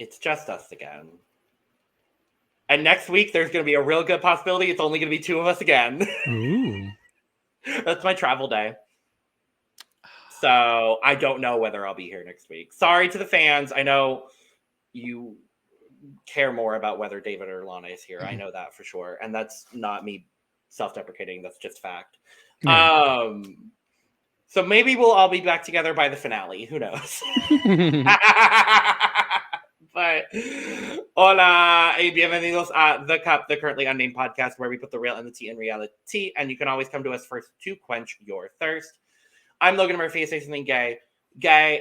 It's just us again. And next week, there's going to be a real good possibility it's only going to be 2 of us again. Ooh. That's my travel day. So I don't know whether I'll be here next week. Sorry to the fans. I know you care more about whether David or Lana is here. I know that for sure. And that's not me self-deprecating. That's just fact. Yeah. So maybe we'll all be back together by the finale. Who knows? But hola y bienvenidos a The Cup, the Currently Unnamed Podcast, where we put the real and the tea in reality. And you can always come to us first to quench your thirst. I'm Logan Murphy, say something gay,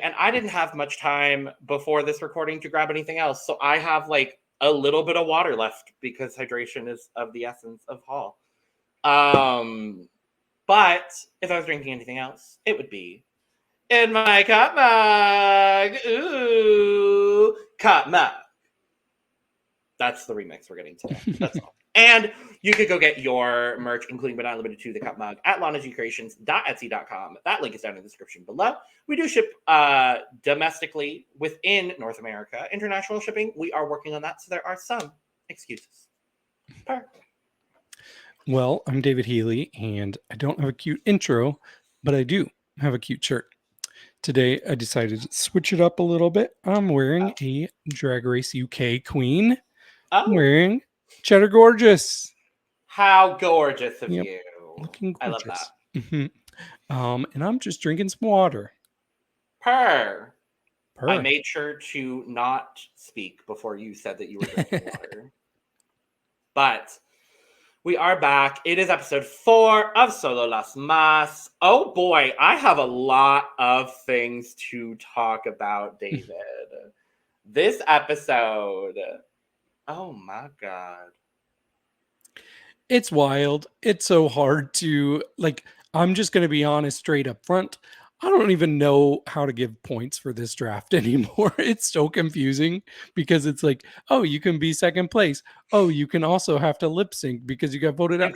and I didn't have much time before this recording to grab anything else, so I have like a little bit of water left because hydration is of the essence of Hall. But if I was drinking anything else, it would be in my cup mug. Ooh, cup mug. That's the remix we're getting today. That's all. And you could go get your merch, including but not limited to the cup mug, at lanagcreations.etsy.com. That link is down in the description below. We do ship domestically within North America. International shipping, we are working on that, so there are some excuses. Perfect. Well, I'm David Healy, and I don't have a cute intro, but I do have a cute shirt. Today, I decided to switch it up a little bit. I'm wearing a Drag Race UK queen. I'm wearing Cheddar Gorgeous. How gorgeous of you. Looking gorgeous. I love that. Mm-hmm. And I'm just drinking some water. Purr. I made sure to not speak before you said that you were drinking water. But we are back. It is episode 4 of Solo Las Mas. Oh boy, I have a lot of things to talk about, David. This episode, oh my God. It's wild. It's so hard to, like, I'm just going to be honest straight up front. I don't even know how to give points for this draft anymore. It's so confusing because it's like, oh, you can be second place. Oh, you can also have to lip sync because you got voted out. You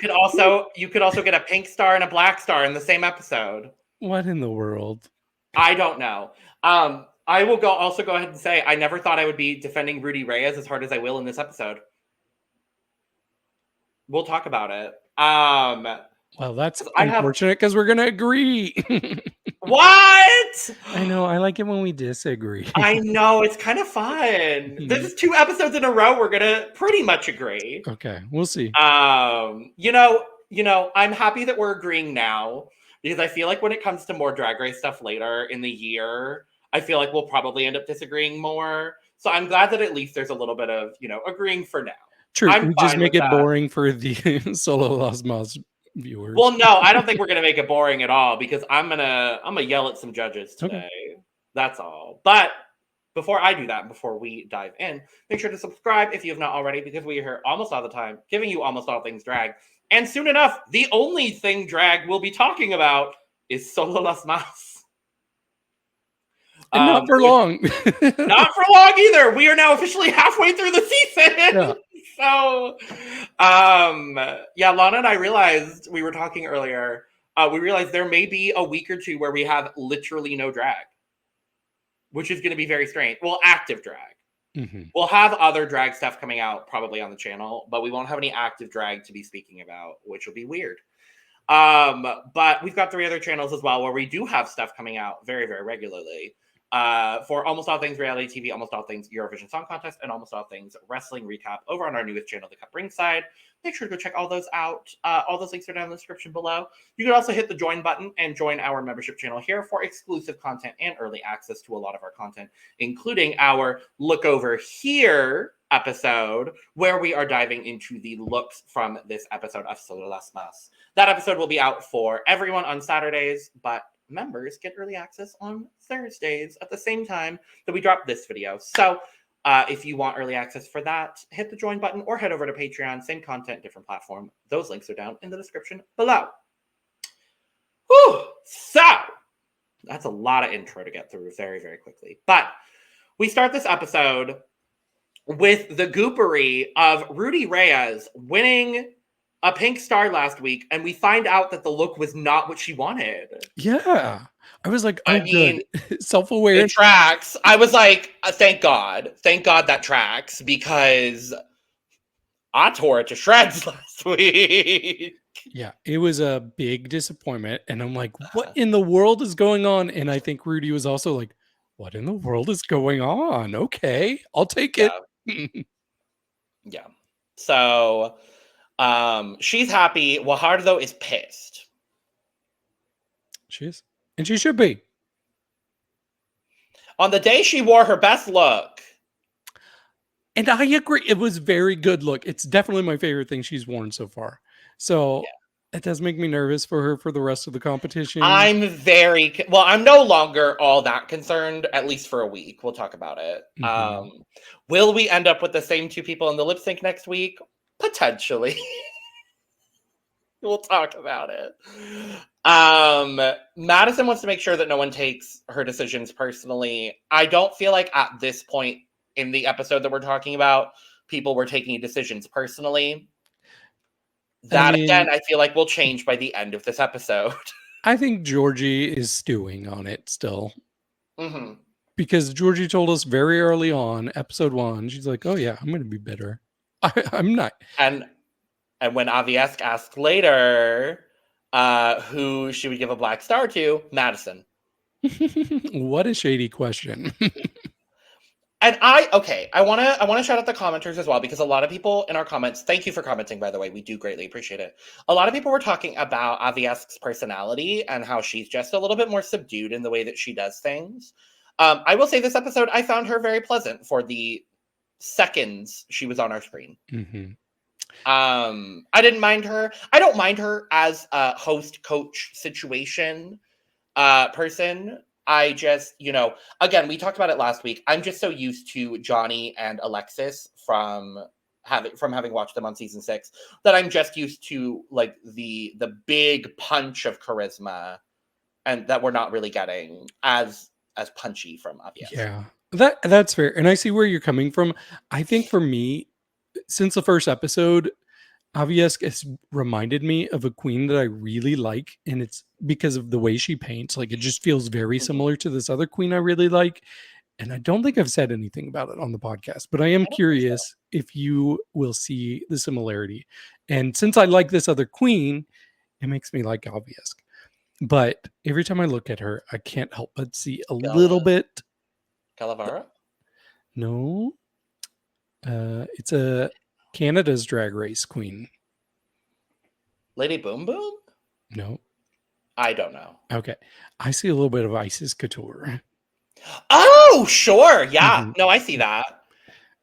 could also get a pink star and a black star in the same episode. What in the world? I don't know. I will also go ahead and say I never thought I would be defending Rudy Reyes as hard as I will in this episode. We'll talk about it. Well, that's unfortunate because we're going to agree. What? I know. I like it when we disagree. I know. It's kind of fun. This is 2 episodes in a row. We're going to pretty much agree. Okay. We'll see. You know, I'm happy that we're agreeing now because I feel like when it comes to more Drag Race stuff later in the year, I feel like we'll probably end up disagreeing more. So I'm glad that at least there's a little bit of, agreeing for now. True. We just make it boring for the Solo Las Mas viewers. Well, no, I don't think we're gonna make it boring at all because I'm gonna yell at some judges today. Okay. That's all. But before I do that, before we dive in, make sure to subscribe if you have not already, because we are here almost all the time, giving you almost all things drag. And soon enough, the only thing drag we'll be talking about is Solo Las Mas. And not for long. Not for long either. We are now officially halfway through the season. Yeah. So, Lana and I realized, we were talking earlier, we realized there may be a week or 2 where we have literally no drag, which is going to be very strange. Well, active drag. Mm-hmm. We'll have other drag stuff coming out probably on the channel, but we won't have any active drag to be speaking about, which will be weird. But we've got 3 other channels as well where we do have stuff coming out very, very regularly. For almost all things reality TV, almost all things Eurovision Song Contest, and almost all things wrestling recap over on our newest channel, The Cup Ringside. Make sure to go check all those out. All those links are down in the description below. You can also hit the join button and join our membership channel here for exclusive content and early access to a lot of our content, including our Look Over Here episode, where we are diving into the looks from this episode of Solo Las Mas. That episode will be out for everyone on Saturdays, but members get early access on Thursdays at the same time that we drop this video. So if you want early access for that, hit the join button or head over to Patreon. Same content, different platform. Those links are down in the description below. Whew. So that's a lot of intro to get through very, very quickly. But we start this episode with the goopery of Rudy Reyes winning a pink star last week, and we find out that the look was not what she wanted. Yeah. I was like, I oh, mean, good. Self-aware. it tracks. I was like, thank God. Thank God that tracks, because I tore it to shreds last week. Yeah, it was a big disappointment. And I'm like, what in the world is going on? And I think Rudy was also like, what in the world is going on? Okay, I'll take it. Yeah. So she's happy. Wajar, though, is pissed. She is. And she should be. On the day she wore her best look. And I agree. It was very good look. It's definitely my favorite thing she's worn so far. So it does make me nervous for her for the rest of the competition. I'm no longer all that concerned, at least for a week. We'll talk about it. Mm-hmm. Will we end up with the same two people in the lip sync next week? Potentially. We'll talk about it. Madison wants to make sure that no one takes her decisions personally. I don't feel like at this point in the episode that we're talking about, people were taking decisions personally. Again, I feel like will change by the end of this episode. I think Georgie is stewing on it still. Mm-hmm. Because Georgie told us very early on, episode 1, she's like, oh yeah, I'm going to be better. I'm not. And when Aviesk asked later who she would give a black star to, Madison. What a shady question. And I want to shout out the commenters as well, because a lot of people in our comments, thank you for commenting, by the way, we do greatly appreciate it. A lot of people were talking about Aviesk's personality and how she's just a little bit more subdued in the way that she does things. I will say this episode, I found her very pleasant for the seconds she was on our screen. Mm-hmm. I didn't mind her. I don't mind her as a host coach situation person. I just, again, we talked about it last week. I'm just so used to Johnny and Alexis from having watched them on season 6 that I'm just used to like the big punch of charisma, and that we're not really getting as punchy from Aviesk. Yeah, that's fair. And I see where you're coming from. I think for me, since the first episode, Aviesk has reminded me of a queen that I really like, and it's because of the way she paints. Like, it just feels very similar to this other queen I really like. And I don't think I've said anything about it on the podcast, but I am curious if you will see the similarity. And since I like this other queen, it makes me like Aviesk. But every time I look at her, I can't help but see a little bit. Calavera? No. It's a Canada's Drag Race queen. Lady Boom Boom? No. I don't know. Okay. I see a little bit of Isis Couture. Oh, sure. Yeah. Mm-hmm. No, I see that.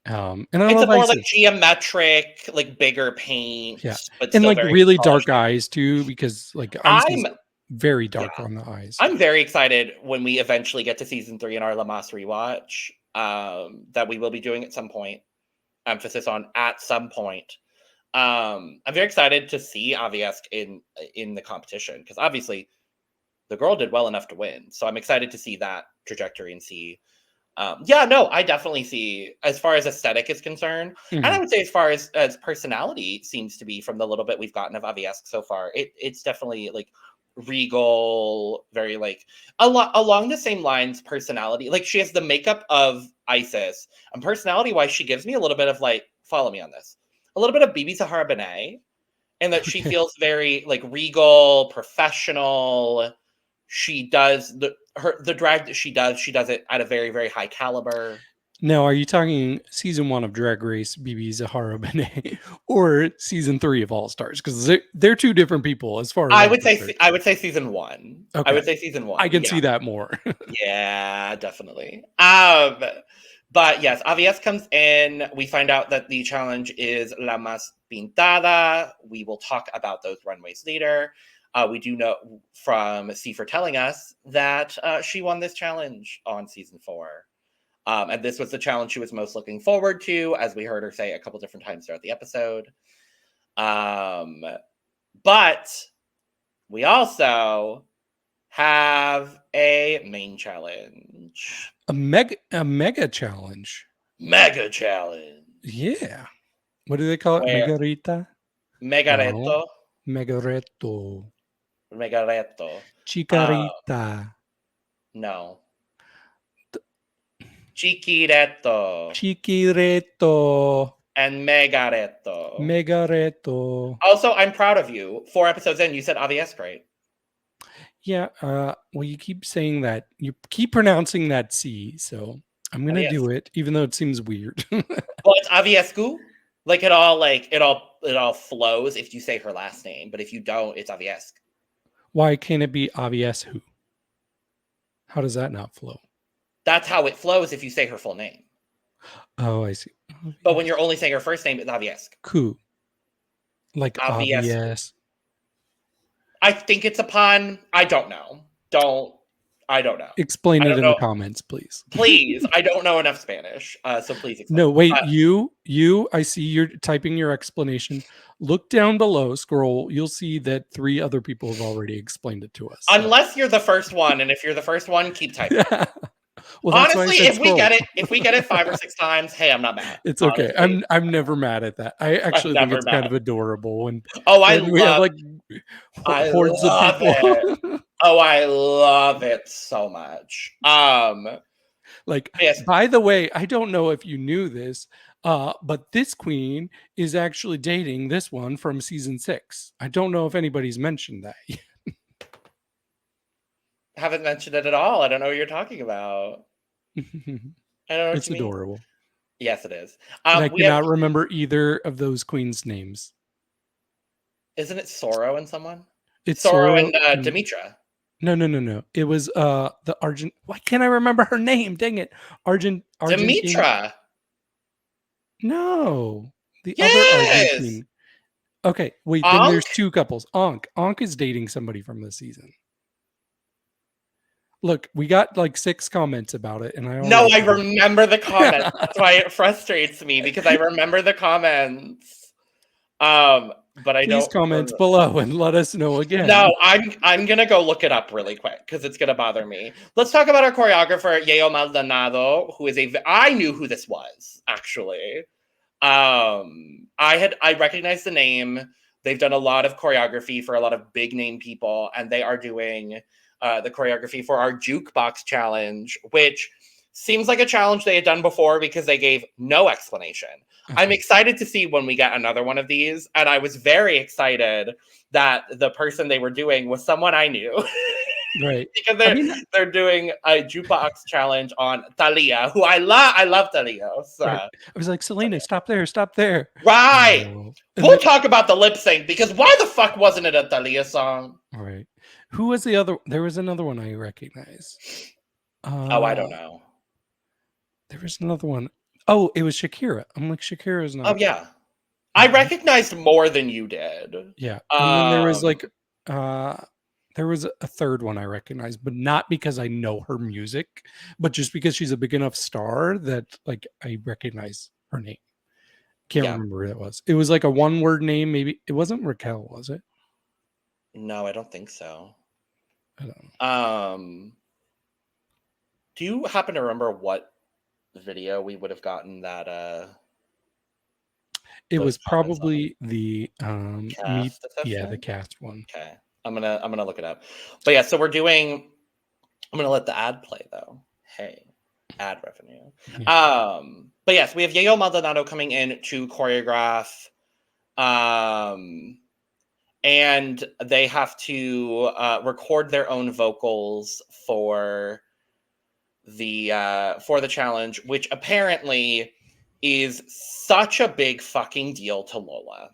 And it's a more like geometric, like bigger paint. Yeah. But and like really dark eyes too, because like I'm very dark on the eyes. I'm very excited when we eventually get to season 3 in our Lamas rewatch. That we will be doing at some point. Emphasis on at some point. I'm very excited to see Aviesk in the competition, because obviously the girl did well enough to win. So I'm excited to see that trajectory and see. I definitely see, as far as aesthetic is concerned, and I would say as far as personality seems to be, from the little bit we've gotten of Aviesk so far, it's definitely like regal, very like a lot along the same lines. Personality, like she has the makeup of Isis, and personality wise, she gives me a little bit of like, follow me on this, a little bit of Bibi Zahara Benet, and that she feels very like regal, professional. She does the drag that she does it at a very, very high caliber. Now, are you talking season 1 of Drag Race, Bibi Zahara Benet, or season 3 of All Stars? Because they're two different people as far as I would say season 1. Okay. I would say season 1. I can see that more. Yeah, definitely. But yes, Aviesk comes in. We find out that the challenge is La Más Pintada. We will talk about those runways later. We do know from C-Pher telling us that she won this challenge on season 4. And this was the challenge she was most looking forward to, as we heard her say a couple different times throughout the episode. But we also have a main challenge. A mega challenge. Mega challenge. Yeah. What do they call it? Margarita? Megaretto. Megaretto. Uh, Chicarita. no. Chiquiretto. Chiquiretto. And Megaretto. Megaretto. Also, I'm proud of you. 4 episodes in, you said AVS great. Yeah, well, you keep saying that. You keep pronouncing that C, so I'm going to do it, even though it seems weird. Well, it's Aviescu. Like, it all flows if you say her last name. But if you don't, it's Aviescu. Why can't it be Aviescu? How does that not flow? That's how it flows if you say her full name. Oh, I see. But when you're only saying her first name, it's Aviescu. Like obvious. I think it's a pun. I don't know. I don't know. Explain it in the comments, please. Please. I don't know enough Spanish, so please explain. No, wait. I see you're typing your explanation. Look down below, scroll. You'll see that 3 other people have already explained it to us. Unless you're the first one, and if you're the first one, keep typing. Well, honestly, if we get it 5 or 6 times, hey, I'm not mad. It's okay. I'm never mad at that. I actually think it's kind of adorable. And we have like hordes of people. I love it so much. Like, by the way, I don't know if you knew this, but this queen is actually dating this one from season 6. I don't know if anybody's mentioned that yet. Haven't mentioned it at all. I don't know what you're talking about. I don't know. It's adorable. Yes, it is. I cannot remember either of those queens' names. Isn't it Sorrow and someone? It's Sorrow and Demetra. No. It was the Argent. Why can't I remember her name? Dang it. Demetra. No. The other Argentine. Okay, wait, then there's 2 couples. Ankh is dating somebody from this season. Look, we got like 6 comments about it, and I remember the comments. That's why it frustrates me, because I remember the comments. But I don't. Please comment below and let us know again. No, I'm gonna go look it up really quick because it's gonna bother me. Let's talk about our choreographer Yayo Maldonado, who is I knew who this was actually. I recognized the name. They've done a lot of choreography for a lot of big name people, and they are doing the choreography for our Jukebox challenge, which seems like a challenge they had done before because they gave no explanation. I'm excited to see when we get another one of these, and I was very excited that the person they were doing was someone I knew. Right. Because they're doing a Jukebox challenge on Thalia, who I love Thalia. So. Right. I was like, Selena, stop there. Right. Oh. We'll talk about the lip sync, because why the fuck wasn't it a Thalia song? All right. Who was the other? There was another one I recognize. I don't know. There was another one. Oh, it was Shakira. I'm like, Shakira's not. Oh, yeah. I recognized more than you did. Yeah. And then there was like, there was a third one I recognized, but not because I know her music, but just because she's a big enough star that like I recognize her name. Can't remember who that was. It was like a 1-word name. Maybe it wasn't Raquel, was it? No, I don't think so. I don't know. Do you happen to remember what video we would have gotten that it was probably the cast the cast one. Okay. I'm gonna look it up. But yeah, so I'm gonna let the ad play though. Hey, ad revenue. Yeah. But yes, we have Yayo Maldonado coming in to choreograph. And they have to record their own vocals for the challenge, which apparently is such a big fucking deal to Lola.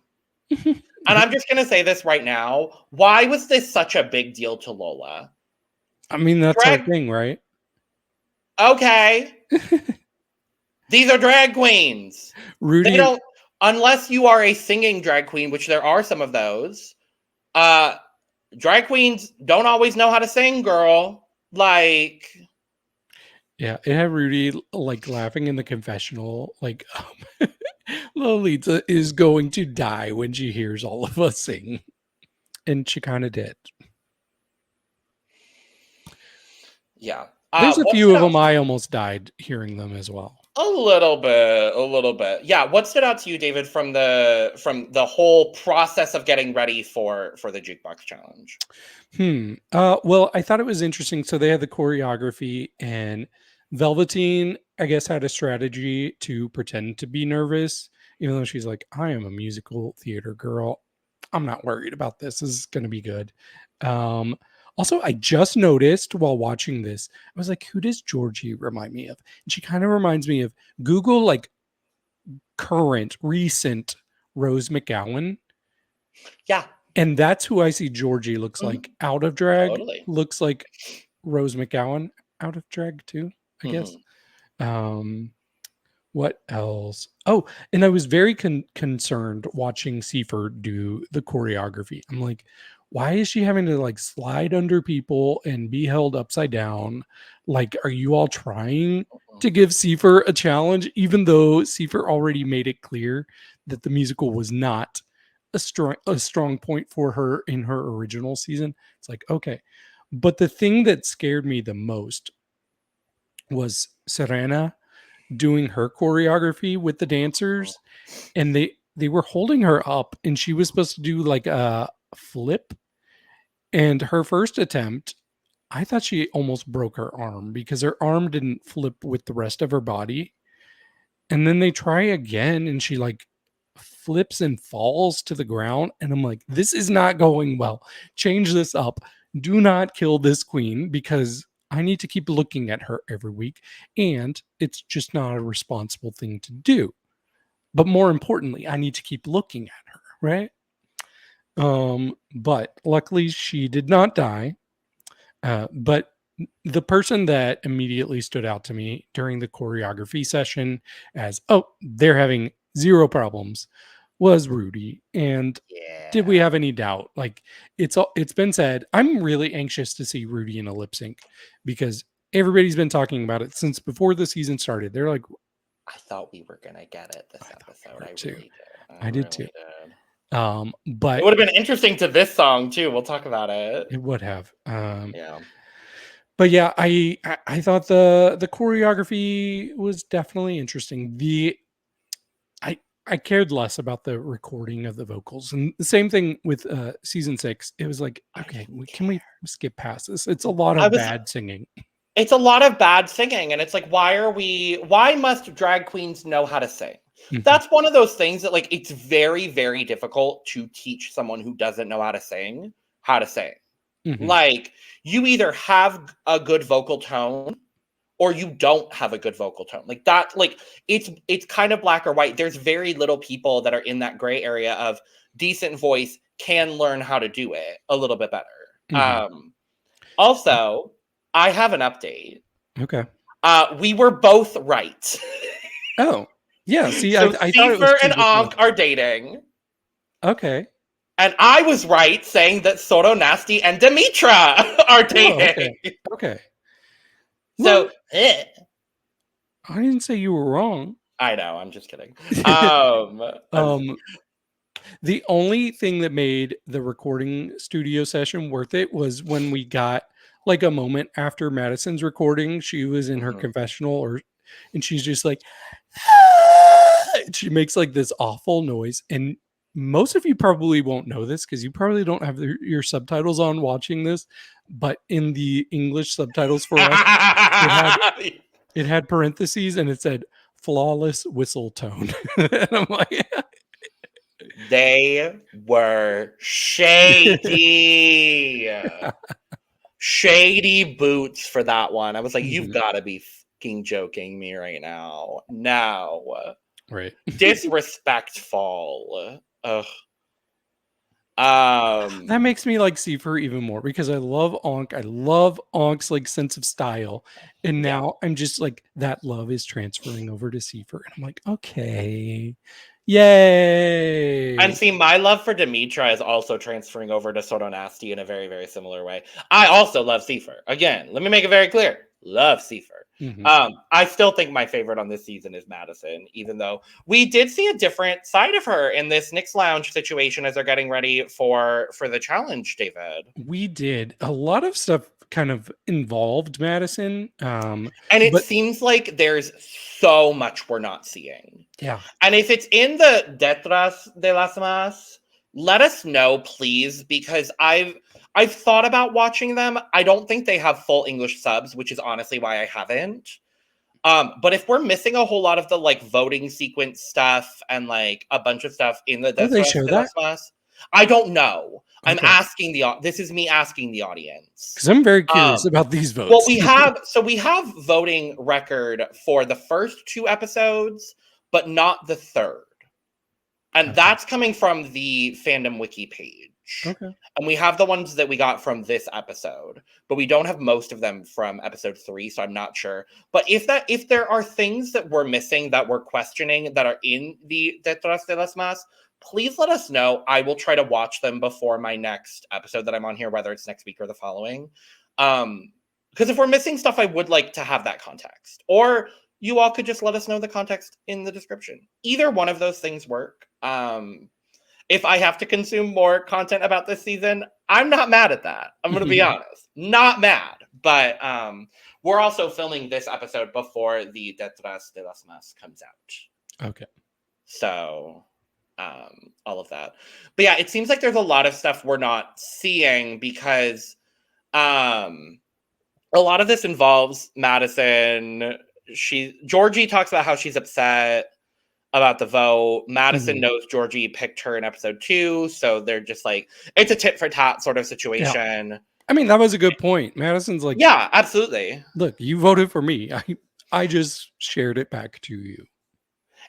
And I'm just going to say this right now. Why was this such a big deal to Lola? I mean, that's our thing, right? Okay. These are drag queens. Rudy, they don't, unless you are a singing drag queen, which there are some of those. Drag queens don't always know how to sing, girl. Like, yeah, it had Rudy like laughing in the confessional, like Lolita is going to die when she hears all of us sing, and she kind of did. Yeah, there's a few of them I almost died hearing them as well. A little bit. Yeah. What stood out to you, David, from the whole process of getting ready for the Jukebox challenge? Well, I thought it was interesting. So they had the choreography, and Velveteen, I guess, had a strategy to pretend to be nervous, even though she's like, I am a musical theater girl. I'm not worried about this. This is going to be good. Um, Also, I just noticed while watching this, I was like, who does Georgie remind me of? And she kind of reminds me of Google, like recent Rose McGowan. Yeah. And that's who I see Georgie looks like out of drag. Totally. Looks like Rose McGowan out of drag too, I guess. What else? Oh, and I was very concerned watching C-Pher do the choreography. I'm like, why is she having to like slide under people and be held upside down? Like, are you all trying to give C-Pher a challenge, even though C-Pher already made it clear that the musical was not a strong point for her in her original season? It's like, okay. But the thing that scared me the most was Serena doing her choreography with the dancers, and they were holding her up, and she was supposed to do like a flip, and her first attempt, I thought she almost broke her arm because her arm didn't flip with the rest of her body. And then they try again, and she like flips and falls to the ground, and I'm like, this is not going well. Change this up. Do not kill this queen, because I need to keep looking at her every week, and it's just not a responsible thing to do. But more importantly, I need to keep looking at her, right? But luckily she did not die. But the person that immediately stood out to me during the choreography session as, oh, they're having zero problems, was Rudy. And did we have any doubt? Like, it's been said. I'm really anxious to see Rudy in a lip sync, because everybody's been talking about it since before the season started. They're like, I thought we were gonna get it this episode. I too. really did. I did too. Did. But it would have been interesting to this song too. We'll talk about it. It would have. Yeah. But yeah, I thought the choreography was definitely interesting. I cared less about the recording of the vocals, and the same thing with season 6. It was like, okay, can we skip past this? It's a lot of bad singing. It's a lot of bad singing, and it's like, why must drag queens know how to sing? That's one of those things that, like, it's very, very difficult to teach someone who doesn't know how to sing how to sing. Like, you either have a good vocal tone or you don't have a good vocal tone. Like that, like it's kind of black or white. There's very little people that are in that gray area of decent voice can learn how to do it a little bit better. Also, I have an update. Okay. We were both right. Oh, yeah. See, so I thought it was C-Pher and Ankh are dating. Okay. And I was right saying that Soto Nasty and Demetra are dating. Oh, okay. So, I didn't say you were wrong. I know, I'm just kidding. The only thing that made the recording studio session worth it was when we got like a moment after Madison's recording. She was in her confessional, and she's just like, she makes like this awful noise. And most of you probably won't know this because you probably don't have your subtitles on watching this, but in the English subtitles for us, it had parentheses and it said flawless whistle tone. And I'm like, they were shady. Shady boots for that one. I was like, you've got to be fucking joking me right now. No. Right. Disrespectful. Ugh. That makes me like C-Pher even more because I love Ankh. I love Ankh's like sense of style, and now I'm just like, that love is transferring over to C-Pher, and I'm like, okay, yay! And see, my love for Demetra is also transferring over to Soto Nasty in a very, very similar way. I also love C-Pher. Again, let me make it very clear. Love C-Pher. I still think my favorite on this season is Madison, even though we did see a different side of her in this Nick's Lounge situation as they're getting ready for the challenge, David. We did. A lot of stuff kind of involved Madison. And it seems like there's so much we're not seeing. Yeah. And if it's in the Detrás de las Más, let us know, please, because I've thought about watching them. I don't think they have full English subs, which is honestly why I haven't. But if we're missing a whole lot of the like voting sequence stuff and like a bunch of stuff in the Detrás de las Más, I don't know. Okay. I'm asking this is me asking the audience. Because I'm very curious about these votes. Well, we have voting record for the first 2 episodes, but not the third. And that's coming from the fandom wiki page. Okay. And we have the ones that we got from this episode, but we don't have most of them from episode 3, so I'm not sure. But if there are things that we're missing that we're questioning that are in the Detrás de las Más, please let us know. I will try to watch them before my next episode that I'm on here, whether it's next week or the following. Because if we're missing stuff, I would like to have that context. Or you all could just let us know the context in the description. Either one of those things work. If I have to consume more content about this season, I'm not mad at that. I'm going to be honest. Not mad. But we're also filming this episode before the Detrás de las Más comes out. Okay. So, all of that. But yeah, it seems like there's a lot of stuff we're not seeing because a lot of this involves Madison. Georgie talks about how she's upset about the vote. Madison knows Georgie picked her in episode 2, so they're just like, it's a tit for tat sort of situation. Yeah. I mean, that was a good point. Madison's like, yeah, absolutely. Look, you voted for me. I just shared it back to you.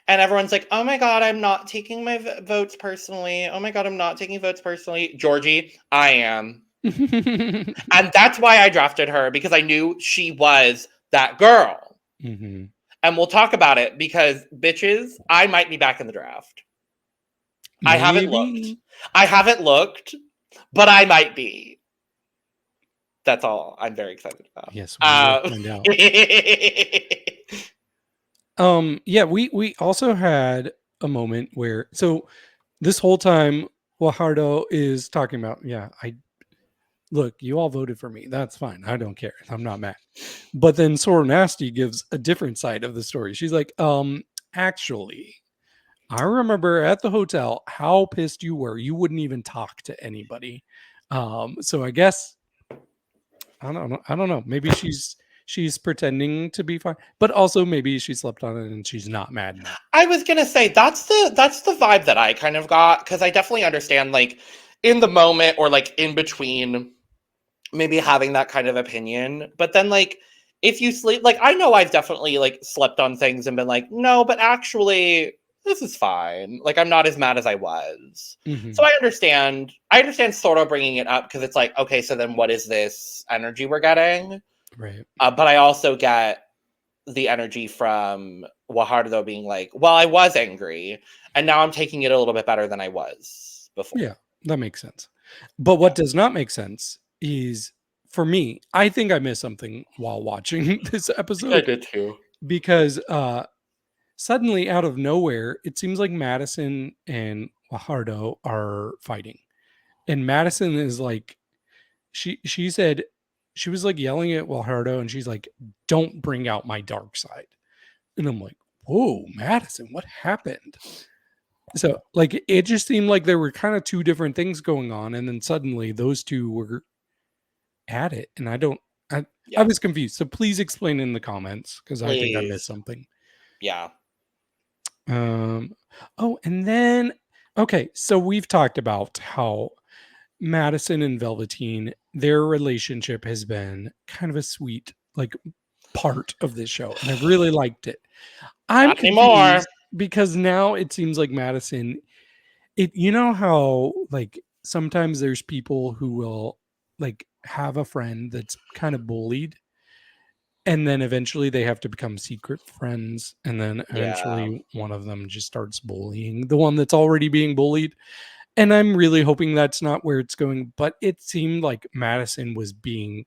And everyone's like, oh my God, I'm not taking my votes personally. Oh my God, I'm not taking votes personally. Georgie, I am. And that's why I drafted her, because I knew she was that girl. Mm-hmm. And we'll talk about it because, bitches, I might be back in the draft. Maybe. I haven't looked, but I might be. That's all I'm very excited about. Yes, we will find out. Yeah, we also had a moment where, so this whole time, Guajardo is talking about, look, you all voted for me. That's fine. I don't care. I'm not mad. But then Sora Nasty gives a different side of the story. She's like, actually, I remember at the hotel how pissed you were. You wouldn't even talk to anybody. So I guess, I don't know. Maybe she's pretending to be fine, but also maybe she slept on it and she's not mad now. I was gonna say that's the vibe that I kind of got, because I definitely understand, like, in the moment or like in between, maybe having that kind of opinion. But then, like, if you sleep, like, I know I've definitely like slept on things and been like, no, but actually this is fine. Like, I'm not as mad as I was. Mm-hmm. So I understand sort of bringing it up, because it's like, okay, so then what is this energy we're getting? Right. But I also get the energy from Guajardo being like, well, I was angry and now I'm taking it a little bit better than I was before. Yeah, that makes sense. But what does not make sense is, for me, I think I missed something while watching this episode. I did too. Because suddenly, out of nowhere, it seems like Madison and Guajardo are fighting. And Madison is like, she said, she was like yelling at Guajardo, and she's like, don't bring out my dark side. And I'm like, whoa, Madison, what happened? So, like, it just seemed like there were kind of two different things going on. And then suddenly those two were at it. And I was confused. So please explain in the comments, because I think I missed something. Yeah. Oh, and then, okay, so we've talked about how Madison and Velveteen, their relationship has been kind of a sweet, like, part of this show, and I've really liked it. I'm confused because now it seems like Madison, you know how, like, sometimes there's people who will, like, have a friend that's kind of bullied, and then eventually they have to become secret friends, and then eventually one of them just starts bullying the one that's already being bullied. And I'm really hoping that's not where it's going, but it seemed like Madison was being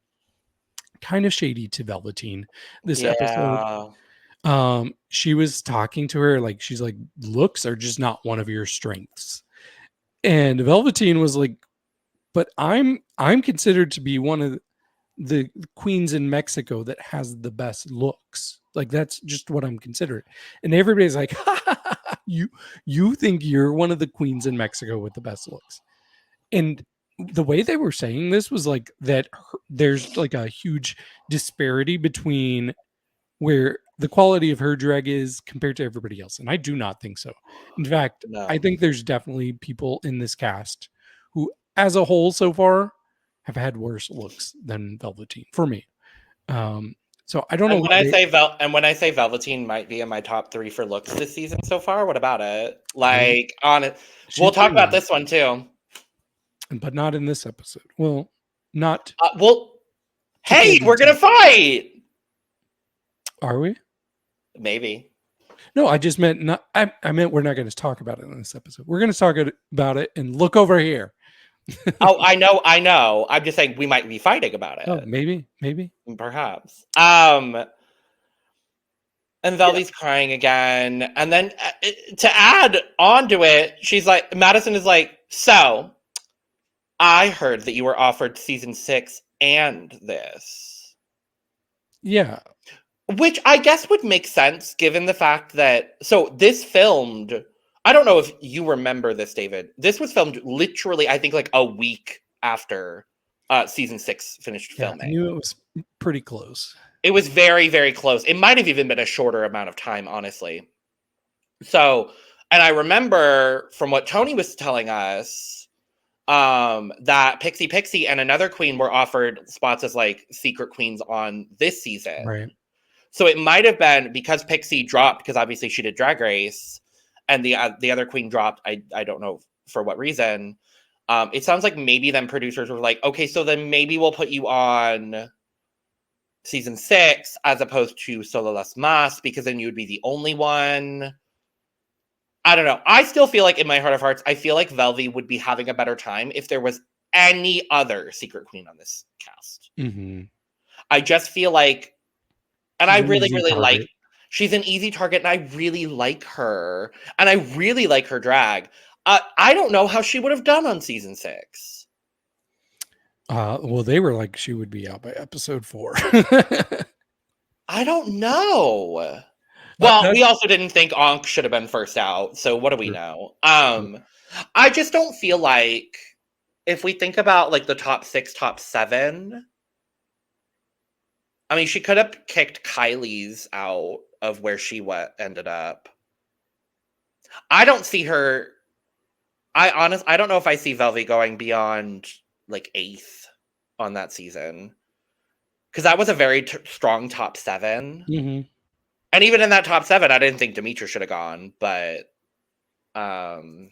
kind of shady to Velveteen this episode. She was talking to her like, she's like, looks are just not one of your strengths. And Velveteen was like, but I'm considered to be one of the queens in Mexico that has the best looks. Like, that's just what I'm considering. And everybody's like, you think you're one of the queens in Mexico with the best looks. And the way they were saying this was like that there's like a huge disparity between where the quality of her drag is compared to everybody else. And I do not think so. In fact, No. I think there's definitely people in this cast who, as a whole so far, have had worse looks than Velveteen for me. So I don't know. When I say Velveteen might be in my top 3 for looks this season so far, what about it? Like, on it, we'll talk about this one too, but not in this episode. Well, not. Hey, we're gonna fight. Are we? Maybe. No, I just meant not. I meant we're not going to talk about it in this episode. We're going to talk about it and look over here. Oh, I know. I'm just saying we might be fighting about it. Oh, maybe. Perhaps. And Velvy's crying again. And then to add on to it, she's like, Madison is like, so I heard that you were offered season 6 and this. Yeah. Which I guess would make sense given the fact that, so this filmed, I don't know if you remember this, David. This was filmed literally, I think, like a week after season 6 finished filming. I knew it was pretty close. It was very, very close. It might have even been a shorter amount of time, honestly. So, and I remember from what Tony was telling us, that Pixie and another queen were offered spots as like secret queens on this season. Right. So it might have been because Pixie dropped, because obviously she did Drag Race, and the other queen dropped. I don't know for what reason. It sounds like maybe them producers were like, okay, so then maybe we'll put you on season 6 as opposed to Solo Las Mas, because then you would be the only one. I don't know. I still feel like in my heart of hearts, I feel like Velvy would be having a better time if there was any other secret queen on this cast. Mm-hmm. I just feel like, and I really, really like, she's an easy target, and I really like her, and I really like her drag. I don't know how she would have done on season 6. Well, they were like, she would be out by episode 4. I don't know. Well, we also didn't think Ankh should have been first out, so what do we know? I just don't feel like, if we think about like the top 6, top 7, I mean, she could have kicked Kylie's out of where she ended up. I don't see her. I don't know if I see Velvy going beyond like 8th on that season, because that was a very strong top 7. Mm-hmm. And even in that top 7, I didn't think Demetra should have gone, but who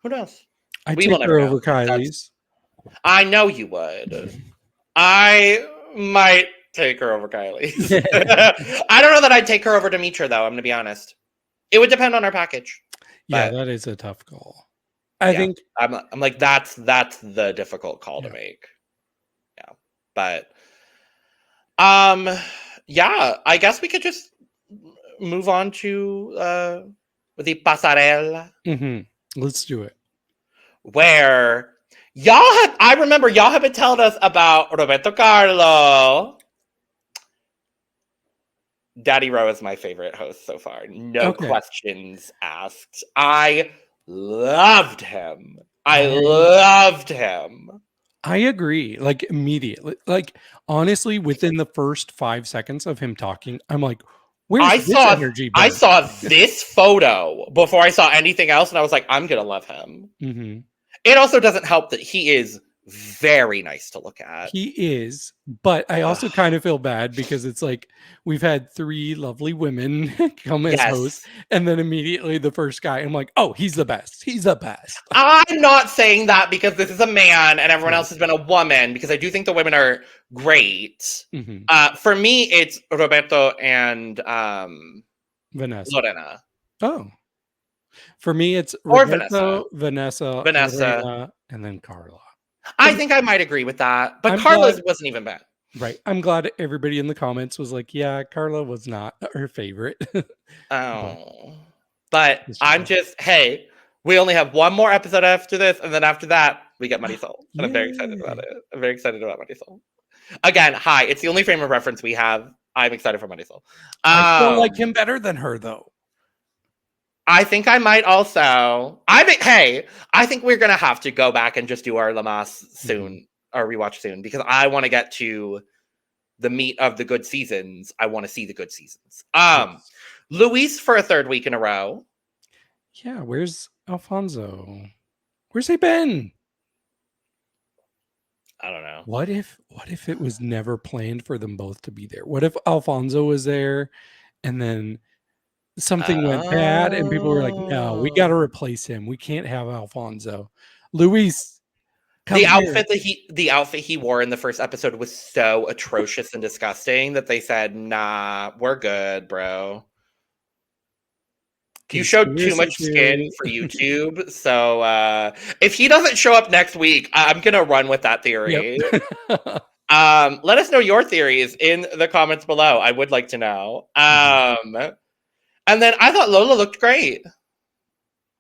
knows? I take her over Kylie's. I know you would. I might take her over Kylie's. I don't know that I'd take her over Demetra, though. I'm going to be honest. It would depend on our package. Yeah, that is a tough call. I think I'm like, that's the difficult call to make. Yeah, but yeah, I guess we could just move on to the pasarela. Mm-hmm. Let's do it. Where I remember y'all have been telling us about Roberto Carlo. Daddy Rowe is my favorite host so far. No questions asked. I loved him. I agree. Like, immediately. Like, honestly, within the first 5 seconds of him talking, I'm like, where's this energy? I saw this photo before I saw anything else, and I was like, I'm going to love him. Mm-hmm. It also doesn't help that he is very nice to look at. He is, but I also kind of feel bad because it's like we've had 3 lovely women come as hosts, and then immediately the first guy, I'm like, oh, he's the best. He's the best. I'm not saying that because this is a man and everyone else has been a woman, because I do think the women are great. Mm-hmm. For me, it's Roberto and Lorena. Oh. For me, it's Roberto, Vanessa, Lorena, and then Carla. I think I might agree with that, but Carla's wasn't even bad. Right. I'm glad everybody in the comments was like, yeah, Carla was not her favorite. But I'm just, hey, we only have one more episode after this, and then after that, We get Money Soul. And I'm very excited about Yay. it. I'm very excited about Money Soul. Again, hi. It's the only frame of reference we have. I'm excited for Money Soul. I still like him better than her, though. I think I might also. I think we're gonna have to go back and just do our Lamas soon, or rewatch soon, because I want to get to the meat of the good seasons. I want to see the good seasons. Yes. Luis for a third week in a row. Yeah, where's Alfonso? Where's he been? I don't know. What if it was never planned for them both to be there? What if Alfonso was there and then something went bad and people were like, no, we got to replace him. We can't have Alfonso. Luis, come the here. outfit he wore in the first episode was so atrocious and disgusting that they said, nah, we're good, bro. You showed too much skin for YouTube, so if he doesn't show up next week, I'm gonna run with that theory. Yep. Let us know your theories in the comments below. I would like to know. And then I thought Lola looked great.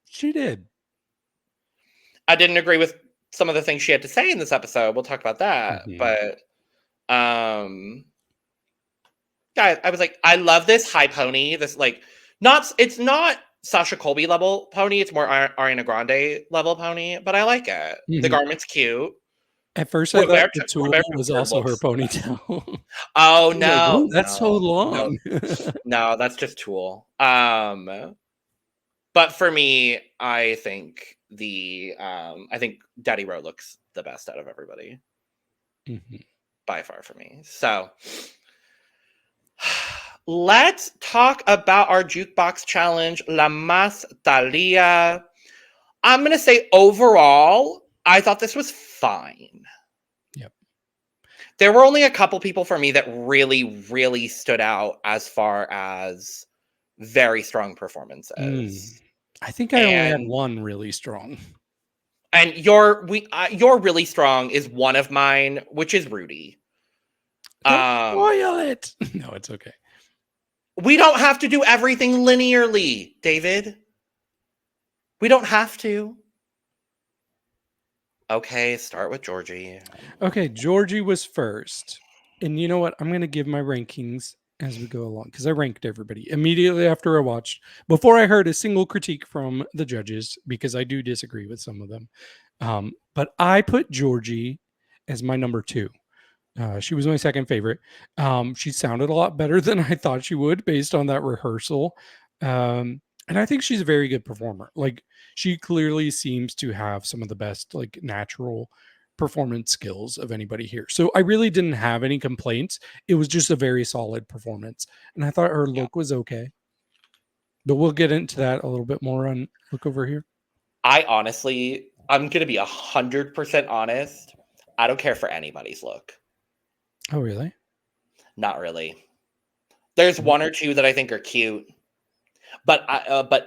She did. I didn't agree with some of the things she had to say in this episode. We'll talk about that. But yeah, I was like, I love this high pony. This it's not Sasha Colby level pony. It's more Ariana Grande level pony, but I like it. The garment's cute. At first, I thought the tool was also her ponytail. Oh no, like, that's so long. No, that's just Tool. But for me, I think Daddy Row looks the best out of everybody by far for me. So let's talk about our jukebox challenge, La Mas Thalia. I'm going to say overall, I thought this was fine. Yep. There were only a couple people for me that really, really stood out as far as very strong performances. I think I only had one really strong. And your really strong is one of mine, which is Rudy. Don't spoil it. No, it's okay. We don't have to do everything linearly, David. We don't have to. Okay, start with Georgie. Okay, Georgie was first. And you know what? I'm going to give my rankings as we go along because I ranked everybody immediately after I watched, before I heard a single critique from the judges, because I do disagree with some of them. But I put Georgie as my number 2. She was my second favorite. She sounded a lot better than I thought she would based on that rehearsal. And I think she's a very good performer. Like, she clearly seems to have some of the best, like, natural performance skills of anybody here. So I really didn't have any complaints. It was just a very solid performance. And I thought her look was okay. But we'll get into that a little bit more on Look Over Here. I'm going to be 100% honest. I don't care for anybody's look. Oh, really? Not really. There's one or two that I think are cute. But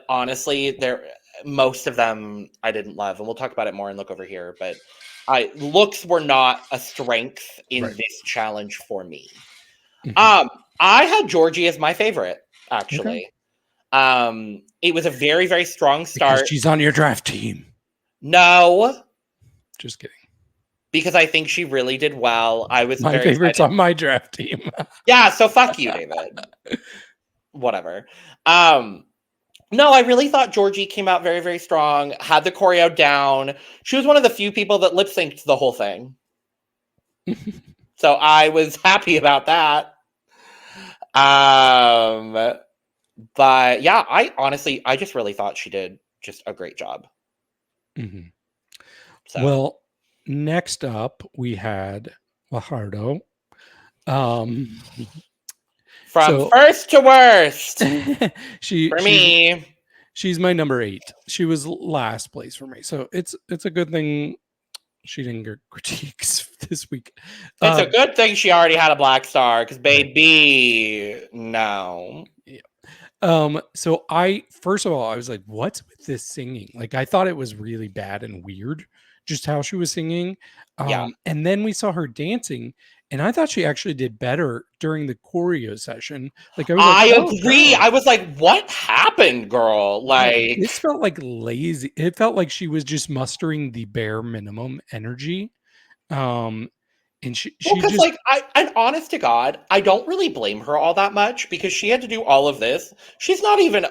honestly, most of them I didn't love, and we'll talk about it more and Look Over Here. But looks were not a strength in this challenge for me. I had Georgie as my favorite, actually. Okay. It was a very, very strong start. Because she's on your draft team. No, just kidding. Because I think she really did well. I was my favorite's on my draft team. Yeah, so fuck you, David. Whatever. No, I really thought Georgie came out very, very strong, had the choreo down. She was one of the few people that lip synced the whole thing. So I was happy about that. But yeah, I just really thought she did just a great job. So. Well, next up we had Fajardo. From first to worst. She's my number 8. She was last place for me. So it's a good thing she didn't get critiques this week. It's a good thing she already had a black star, because baby, no. Yeah. So first of all, I was like, what's with this singing? Like, I thought it was really bad and weird, just how she was singing. And then we saw her dancing, And I thought she actually did better during the choreo session. Like I was like, I oh, agree. girl. I was like, what happened, girl? Yeah, Like, this felt like lazy. It felt like she was just mustering the bare minimum energy. Um, and well, she because just like and honest to God, I don't really blame her all that much because she had to do all of this. She's not even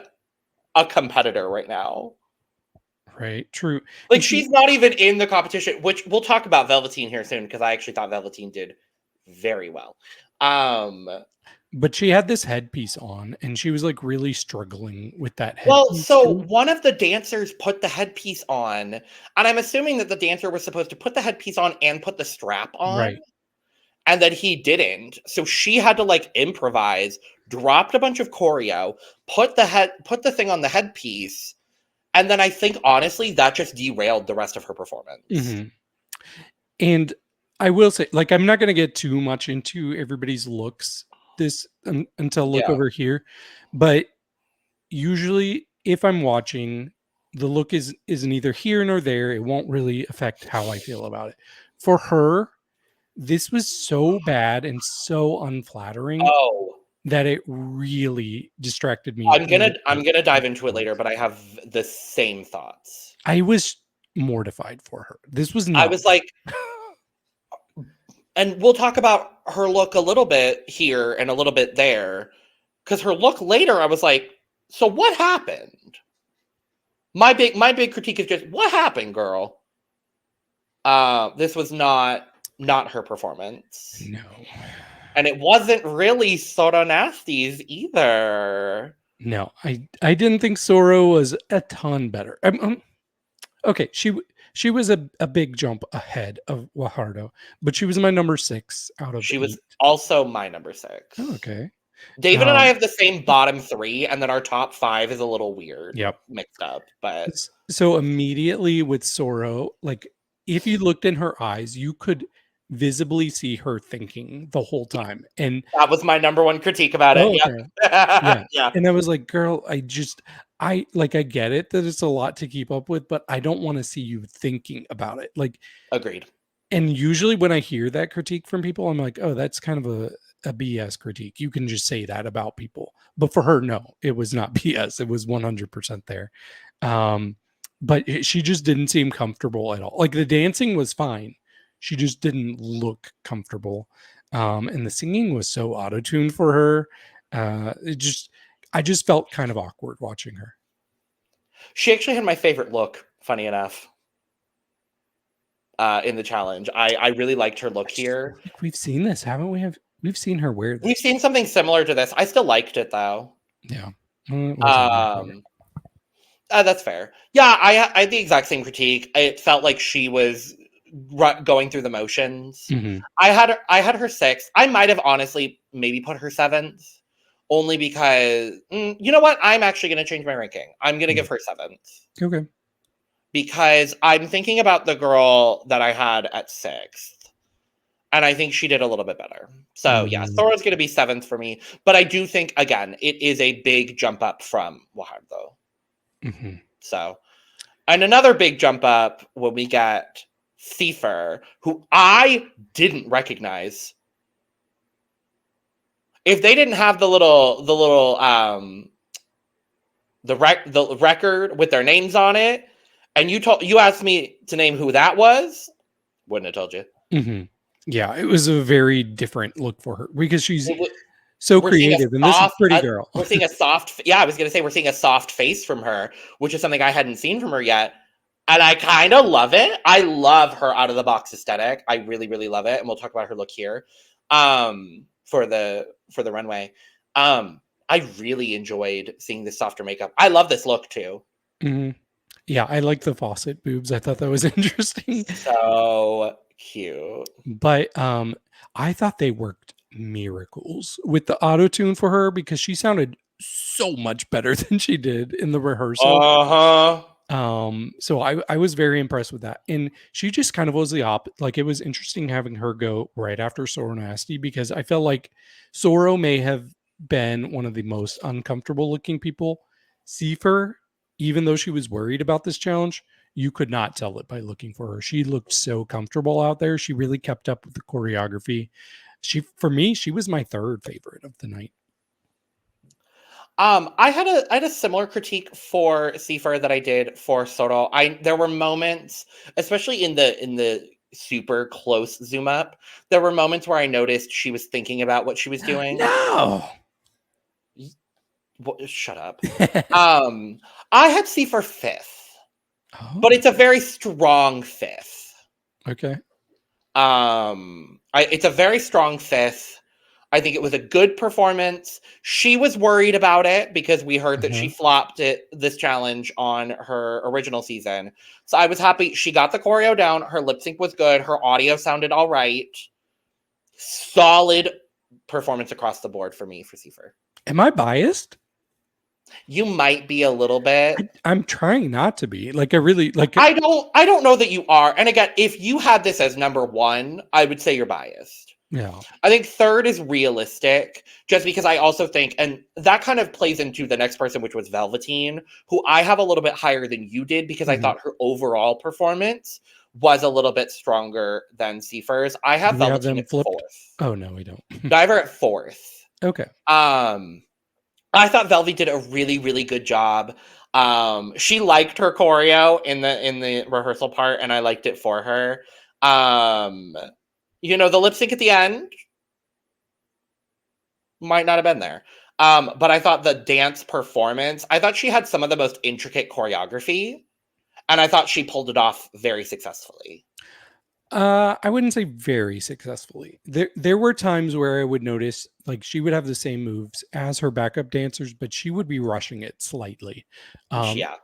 a competitor right now. right, true. Like, And she's not even in the competition, which we'll talk about Velveteen here soon because I actually thought Velveteen did very well. but she had this headpiece on and she was like really struggling with that Well, headpiece so too. one of the dancers put the headpiece on, and I'm assuming that the dancer was supposed to put the headpiece on and put the strap on, Right. and that he didn't. So she had to like improvise, dropped a bunch of choreo, put the thing on the headpiece, and then I think honestly that just derailed the rest of her performance. Hmm. And I will say, like, I'm not going to get too much into everybody's looks until look Yeah. over here, but usually if I'm watching, the look is neither here nor there. It won't really affect how I feel about it. For her, this was so bad and so unflattering Oh, that it really distracted me. I'm gonna dive into it later, but I have the same thoughts. I was mortified for her. This was I not. was like, and we'll talk about her look a little bit here and a little bit there, because her look later, I was like, so what happened? My big critique is just what happened, girl. This was not her performance. No. And it wasn't really Soda Nasty's either. No, I didn't think Soro was a ton better. Okay, she was a big jump ahead of Wahardo, but she was my number 6 out of She was 8. also my number 6. Oh, okay. David and I have the same bottom 3, and then our top 5 is a little weird, Yep. mixed up. But So immediately with Soro, like if you looked in her eyes, you could visibly see her thinking the whole time. And that was my number 1 critique about it. oh, Yep. okay. Yeah. Yeah. And I was like, girl, I like I get it that it's a lot to keep up with, but I don't want to see you thinking about it. Like, Agreed. and usually when I hear that critique from people, I'm like, oh, that's kind of a BS critique. You can just say that about people. But for her, no, it was not BS. It was 100% there. But she just didn't seem comfortable at all. Like the dancing was fine. She just didn't look comfortable. And the singing was so auto-tuned for her. I just felt kind of awkward watching her. She actually had my favorite look, funny enough, in the challenge. I really liked her look here. Like we've seen this, haven't we? We've seen her wear this. We've seen something similar to this. I still liked it though. Yeah. Well, that's fair. Yeah, I had the exact same critique. It felt like she was going through the motions. mm-hmm. I had her 6th. I might have honestly maybe put her 7th, only because you know what? I'm actually going to change my ranking. I'm going to give her 7th. Okay. Because I'm thinking about the girl that I had at 6th. And I think she did a little bit better. So yeah, Sora's going to be 7th for me. But I do think, again, it is a big jump up from Wahardo. Mm-hmm. So, and another big jump up when we get C-Pher, who I didn't recognize. If they didn't have the record with their names on it, and you asked me to name who that was, wouldn't have told you. Mm-hmm. Yeah, it was a very different look for her because she's so creative, and this is pretty girl. We're seeing a soft, yeah, I was going to say we're seeing a soft face from her, which is something I hadn't seen from her yet. And I kind of love it. I love her out of the box aesthetic. I really, really love it. And we'll talk about her look here for the runway. I really enjoyed seeing this softer makeup. I love this look too. Mm-hmm. Yeah, I like the faucet boobs. I thought that was interesting. So cute. But I thought they worked miracles with the auto tune for her because she sounded so much better than she did in the rehearsal. So I was very impressed with that, and she just kind of was the opposite. Like it was interesting having her go right after Soro Nasty because I felt like Soro may have been one of the most uncomfortable looking people. C-Pher, even though she was worried about this challenge, you could not tell it by looking for her. She looked so comfortable out there. She really kept up with the choreography. For me, she was my third favorite of the night. I had a similar critique for C-Pher that I did for Soto. There were moments, especially in the super close zoom up, there were moments where I noticed she was thinking about what she was doing. No. Shut up. I had C-Pher fifth, but it's a very strong fifth. Okay. It's a very strong fifth. I think it was a good performance. She was worried about it because we heard that she flopped this challenge on her original season. So I was happy she got the choreo down. Her lip sync was good. Her audio sounded all right. Solid performance across the board for me for C-Pher. Am I biased? You might be a little bit. I'm trying not to be. Like, I really like. I don't know that you are. And again, if you had this as number one, I would say you're biased. Yeah. I think third is realistic, just because I also think, and that kind of plays into the next person, which was Velveteen, who I have a little bit higher than you did because I thought her overall performance was a little bit stronger than C-Pher's. I have Velveteen at fourth. Oh no, we don't. Diver at fourth. Okay. I thought Velvy did a really, really good job. She liked her choreo in the rehearsal part, and I liked it for her. The lip sync at the end might not have been there. But I thought the dance performance, I thought she had some of the most intricate choreography, and I thought she pulled it off very successfully. I wouldn't say very successfully. There were times where I would notice, like, she would have the same moves as her backup dancers, but she would be rushing it slightly. Yeah.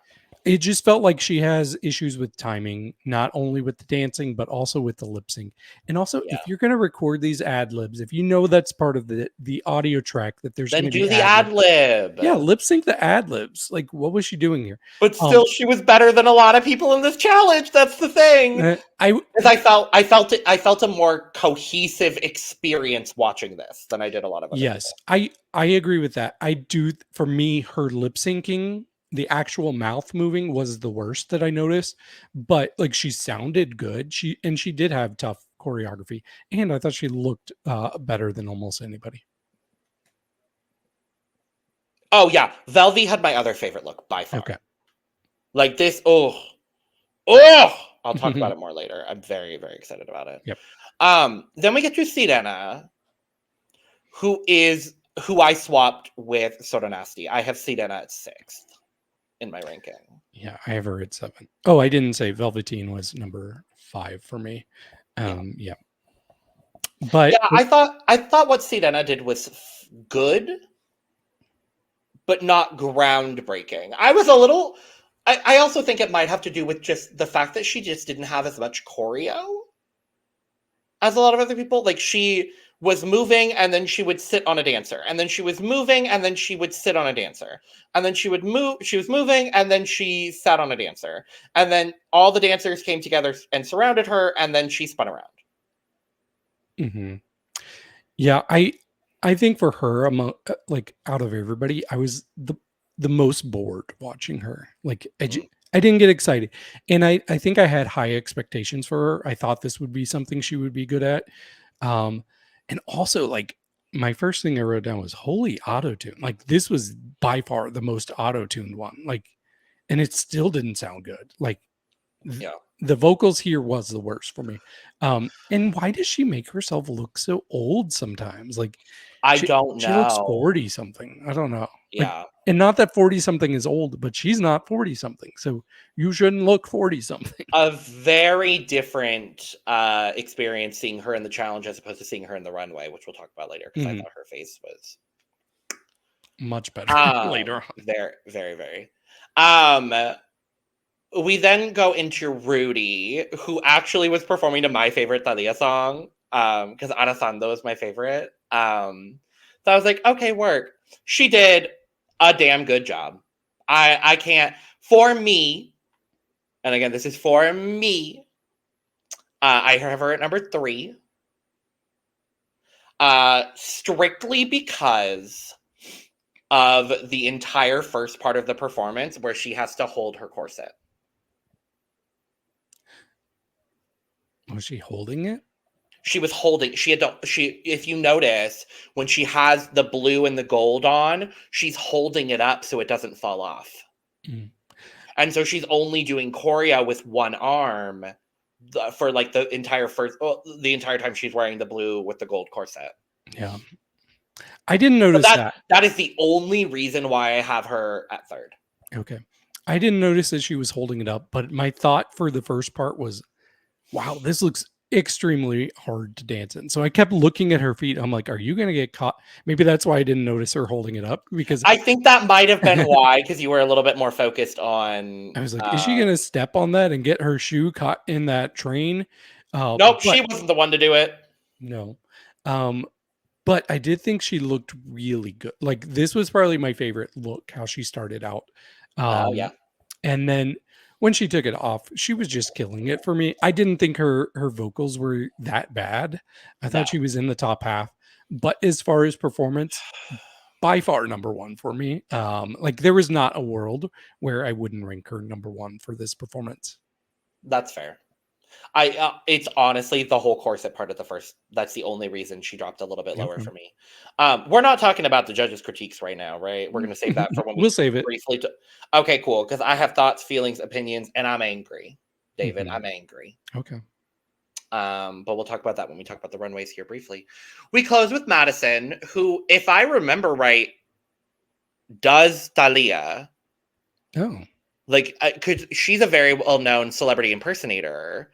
It just felt like she has issues with timing, not only with the dancing, but also with the lip sync. And also, if you're going to record these ad libs, if you know that's part of the audio track, that there's going to be the ad lib. Yeah, lip sync the ad libs. Like, what was she doing here? But still, she was better than a lot of people in this challenge. That's the thing. I felt a more cohesive experience watching this than I did a lot of other people. I agree with that. I do. For me, her lip syncing, the actual mouth moving was the worst that I noticed, but like, she sounded good. She did have tough choreography, and I thought she looked better than almost anybody. Oh yeah, Velvy had my other favorite look by far. Okay. Like this, I'll talk about it more later. I'm very, very excited about it. Yep. Then we get to Sirena, who I swapped with Soda Nasty. I have Sirena at 6th in my ranking. Yeah, I have her at 7. Oh, I didn't say Velveteen was number 5 for me. Yeah. But yeah, I thought what Sirena did was good, but not groundbreaking. I also think it might have to do with just the fact that she just didn't have as much choreo as a lot of other people. Like, she was moving and then she would sit on a dancer, and then she was moving and then she would sit on a dancer, and then she was moving and then she sat on a dancer, and then all the dancers came together and surrounded her, and then she spun around. Yeah, I think for her, among out of everybody, I was the most bored watching her. Like, I didn't get excited, and I think I had high expectations for her. I thought this would be something she would be good at. And also, like, my first thing I wrote down was, holy auto-tune. Like, this was by far the most auto-tuned one. Like, and it still didn't sound good. Like, the vocals here was the worst for me. And why does she make herself look so old sometimes? Like, I don't know. She looks 40 something. I don't know. Yeah. And not that 40 something is old, but she's not 40 something. So you shouldn't look 40 something. A very different experience seeing her in the challenge as opposed to seeing her in the runway, which we'll talk about later, because I thought her face was much better later on. Very, very, very. We then go into Rudy, who actually was performing to my favorite Thalia song, because Arasando is my favorite. So I was like, okay, work. She did a damn good job. I can't, for me, and again, this is for me, I have her at number 3. Strictly because of the entire first part of the performance where she has to hold her corset. Was she holding it? she was holding, if you notice, when she has the blue and the gold on, she's holding it up so it doesn't fall off. And so she's only doing choreo with one arm for like the entire time she's wearing the blue with the gold corset. Yeah. I didn't notice that. That is the only reason why I have her at third. Okay. I didn't notice that she was holding it up, but my thought for the first part was, wow, this looks extremely hard to dance in. So I kept looking at her feet. I'm like, are you going to get caught? Maybe that's why I didn't notice her holding it up, because I think that might have been why, because you were a little bit more focused on. I was like, is she going to step on that and get her shoe caught in that train? Nope, she wasn't the one to do it. No. But I did think she looked really good. Like, this was probably my favorite look, how she started out. Yeah. And then when she took it off, she was just killing it for me. I didn't think her vocals were that bad. I thought she was in the top half. But as far as performance, by far number one for me. Like, there was not a world where I wouldn't rank her number one for this performance. That's fair. It's honestly the whole corset part of the first. That's the only reason she dropped a little bit lower for me. We're not talking about the judges' critiques right now, right? We're going to save that for when we'll save it briefly. Okay, cool. Because I have thoughts, feelings, opinions, and I'm angry, David. I'm angry. Okay. But we'll talk about that when we talk about the runways here briefly. We close with Madison, who, if I remember right, does Thalia. Oh. Like, because she's a very well-known celebrity impersonator.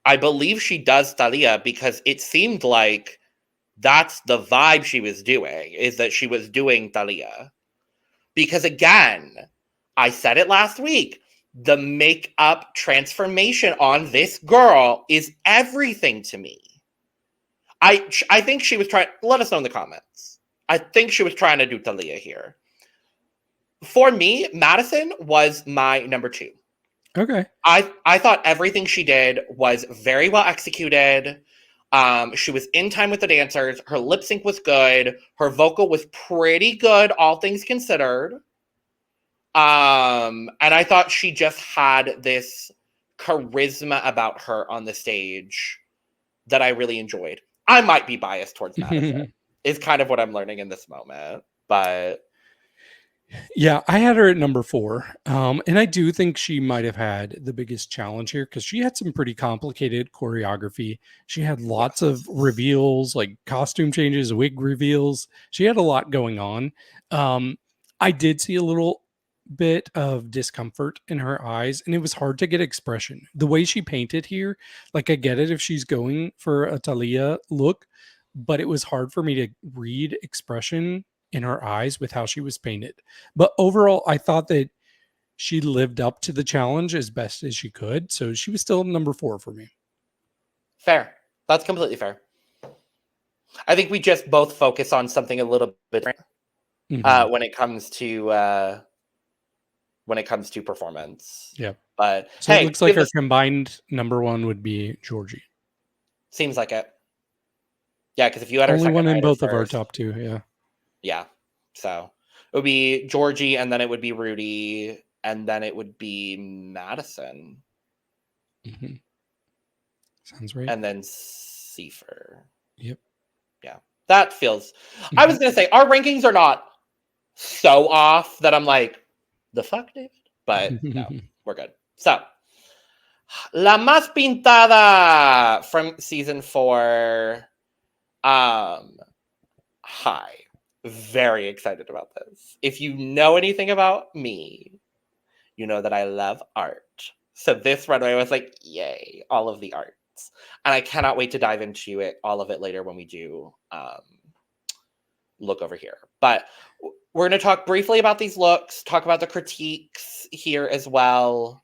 I believe she does Thalia because it seemed like that's the vibe she was doing, is that she was doing Thalia. Because again, I said it last week, the makeup transformation on this girl is everything to me. I think she was trying, let us know in the comments. I think she was trying to do Thalia here. For me, Madison was my number two. Okay. I thought everything she did was very well executed. She was in time with the dancers. Her lip sync was good. Her vocal was pretty good, all things considered. And I thought she just had this charisma about her on the stage that I really enjoyed. I might be biased towards Madison, is kind of what I'm learning in this moment. But yeah, I had her at number 4. And I do think she might have had the biggest challenge here because she had some pretty complicated choreography. She had lots of reveals, like costume changes, wig reveals. She had a lot going on. I did see a little bit of discomfort in her eyes, and it was hard to get expression. The way she painted here, like, I get it if she's going for a Thalia look, but it was hard for me to read expression in her eyes with how she was painted. But overall, I thought that she lived up to the challenge as best as she could. So she was still number 4 for me. Fair. That's completely fair. I think we just both focus on something a little bit different when it comes to performance. Yeah. But so it looks like our combined number 1 would be Georgie. Seems like it. Yeah, because if you had only one in both of our top 2, yeah. Yeah. So it would be Georgie, and then it would be Rudy, and then it would be Madison. Sounds right. And then C-Pher. Yep. Yeah. That feels... I was going to say, our rankings are not so off that I'm like, the fuck, David? But no, we're good. So, La Más Pintada from season 4. Hi. Very excited about this. If you know anything about me, you know that I love art. So this runway was like, yay, all of the arts. And I cannot wait to dive into it, all of it later when we do look over here. But we're going to talk briefly about these looks, talk about the critiques here as well.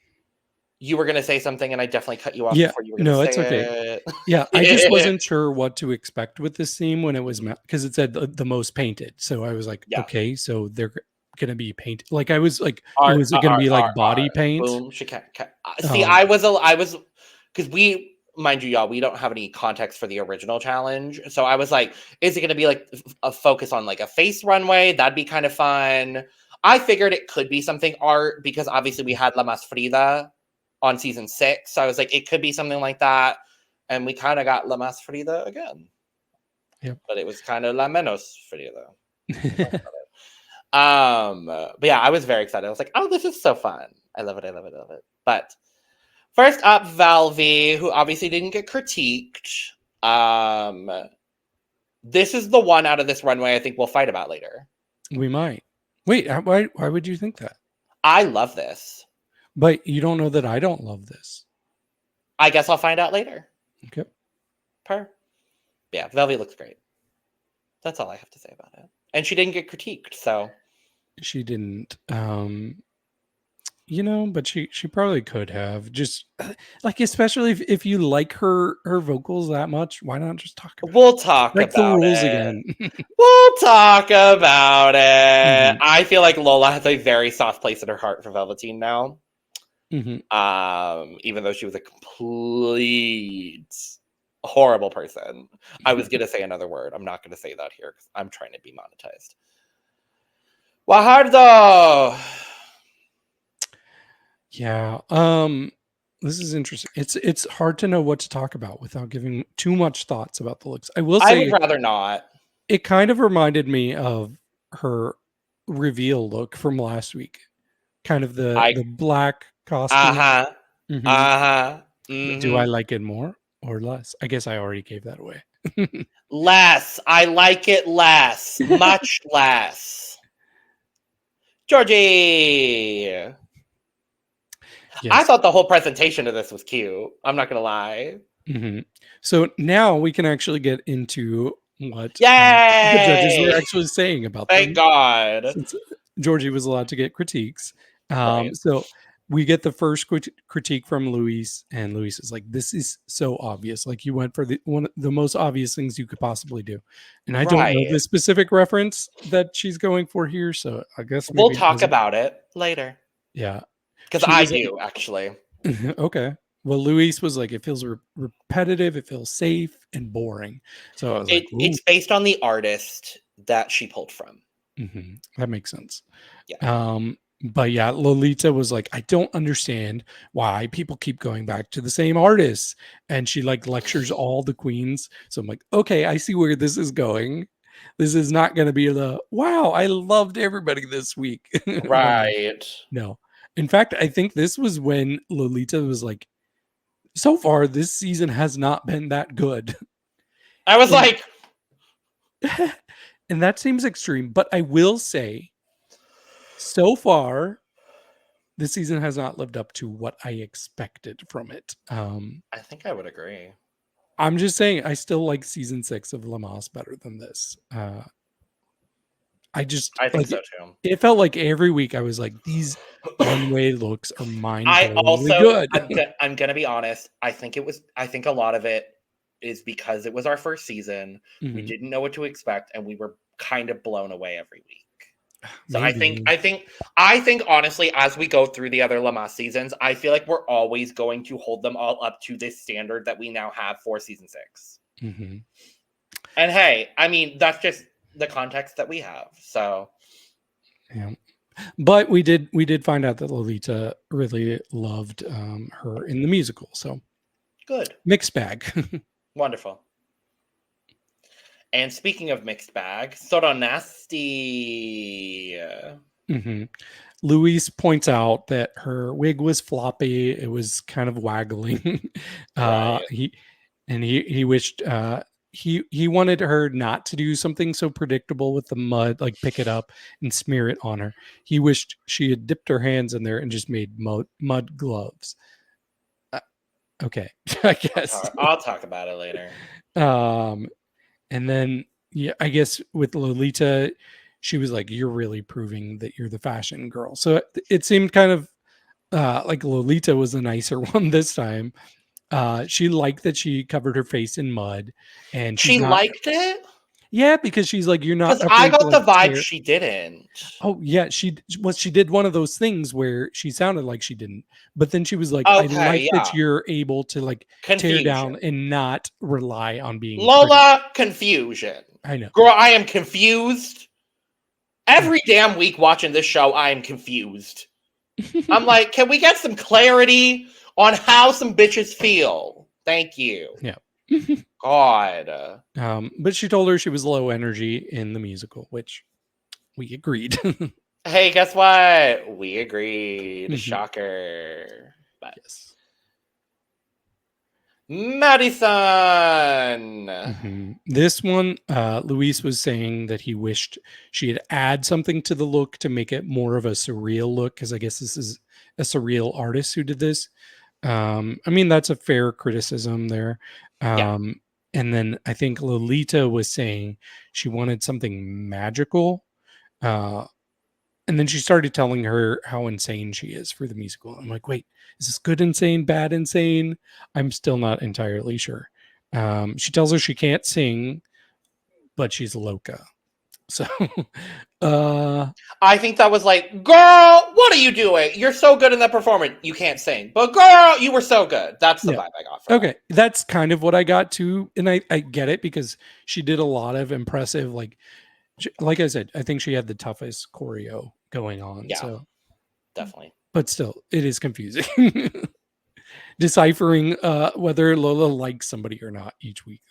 You were going to say something, and I definitely cut you off before you were going to say it. Yeah, I just wasn't sure what to expect with this theme when it was, because it said the most painted. So I was like, okay, so they're going to be painted. Like, I was like, was it going to be like body paint? Boom, See, I was, because we, mind you, y'all, we don't have any context for the original challenge. So I was like, is it going to be like a focus on like a face runway? That'd be kind of fun. I figured it could be something art because obviously we had La Más Frida on season 6. So I was like, it could be something like that. And we kind of got La Más Frida again. Yep. But it was kind of La Menos Frida, though. But yeah, I was very excited. I was like, oh, this is so fun. I love it, I love it, I love it. But first up, Valvy, who obviously didn't get critiqued. This is the one out of this runway I think we'll fight about later. We might. Wait, why would you think that? I love this. But you don't know that I don't love this. I guess I'll find out later. Okay. Yeah, Velvet looks great. That's all I have to say about it. And she didn't get critiqued, so. She didn't. But she probably could have. Just like, especially if you like her vocals that much, why not just talk about We'll talk about the rules it. Again. We'll talk about it. I feel like Lola has a very soft place in her heart for Velveteen now. Even though she was a complete horrible person. I was gonna say another word. I'm not gonna say that here because I'm trying to be monetized. Guajardo. Yeah. This is interesting. It's hard to know what to talk about without giving too much thoughts about the looks. I will say I would rather not. It kind of reminded me of her reveal look from last week. Kind of the black costume. Do I like it more or less? I guess I already gave that away. Less. I like it less. Much less. Georgie. Yes. I thought the whole presentation of this was cute. I'm not going to lie. So now we can actually get into what the judges were actually saying about them. Thank God. Since Georgie was allowed to get critiques. So we get the first critique from Luis, and Luis is like, this is so obvious. Like, you went for one of the most obvious things you could possibly do. And I don't know the specific reference that she's going for here, so I guess we'll talk about it later. Yeah. Because I do, actually. Okay. Well, Luis was like, it feels repetitive, it feels safe and boring. So I was like, it's based on the artist that she pulled from. That makes sense. Yeah. But yeah, Lolita was like, I don't understand why people keep going back to the same artists. And she like lectures all the queens. So I'm like, okay, I see where this is going. This is not going to be wow, I loved everybody this week. Right. No. In fact, I think this was when Lolita was like, so far, this season has not been that good. I was like... And that seems extreme. But I will say, so far, this season has not lived up to what I expected from it. I think I would agree. I'm just saying, I still like season 6 of La Mas better than this. I think so too. It felt like every week I was like, these runway looks are mind-blowingly good. I'm gonna be honest. I think a lot of it is because it was our first season. We didn't know what to expect, and we were kind of blown away every week. So maybe. I think honestly, as we go through the other La Mas seasons, I feel like we're always going to hold them all up to this standard that we now have for season 6. And hey, I mean, that's just the context that we have. So yeah. But we did find out that Lolita really loved her in the musical. So good. Mixed bag. Wonderful. And speaking of mixed bag, Soro Nasty. Luis points out that her wig was floppy. It was kind of waggling. Right. He wished he wanted her not to do something so predictable with the mud, like pick it up and smear it on her. He wished she had dipped her hands in there and just made mud gloves. Okay, I guess I'll talk about it later. And then, yeah, I guess with Lolita, she was like, you're really proving that you're the fashion girl. So it seemed kind of like Lolita was the nicer one this time. She liked that she covered her face in mud. And she liked it? Yeah, because she's like, you're not. Because I got the vibe she didn't. Oh, yeah. She did one of those things where she sounded like she didn't. But then she was like, okay, I like that you're able to like tear down and not rely on being Lola confusion. I know. Girl, I am confused. Every damn week watching this show, I am confused. I'm like, can we get some clarity on how some bitches feel? Thank you. Yeah. God. But she told her she was low energy in the musical, which we agreed. Hey, guess what? We agreed. Shocker. But yes. Madison. This one, Luis was saying that he wished she had add something to the look to make it more of a surreal look, because I guess this is a surreal artist who did this. I mean, that's a fair criticism there. Yeah. And then I think Lolita was saying she wanted something magical. And then she started telling her how insane she is for the musical. I'm like, wait, is this good insane, bad insane? I'm still not entirely sure. She tells her she can't sing, but she's loca. So I think that was like, girl, what are you doing? You're so good in that performance. You can't sing. But girl, you were so good. That's the vibe I got from okay. That's kind of what I got too. And I get it because she did a lot of impressive, like I said, I think she had the toughest choreo going on. Yeah, so definitely. But still, it is confusing. Deciphering whether Lola likes somebody or not each week.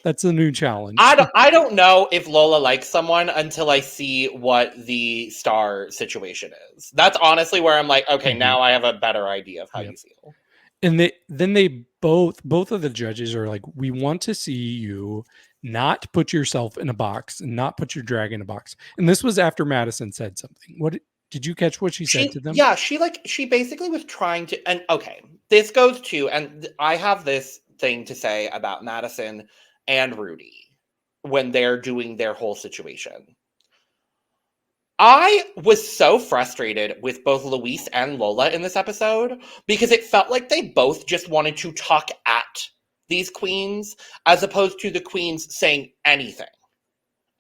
That's a new challenge. I don't know if Lola likes someone until I see what the star situation is. That's honestly where I'm like, okay, now I have a better idea of how you feel. And they both of the judges are like, we want to see you not put yourself in a box and not put your drag in a box. And this was after Madison said something. What did you catch what she said to them? Yeah, she basically was trying to, and okay, this goes to, and I have this thing to say about Madison and Rudy when they're doing their whole situation. I was so frustrated with both Luis and Lola in this episode because it felt like they both just wanted to talk at these queens as opposed to the queens saying anything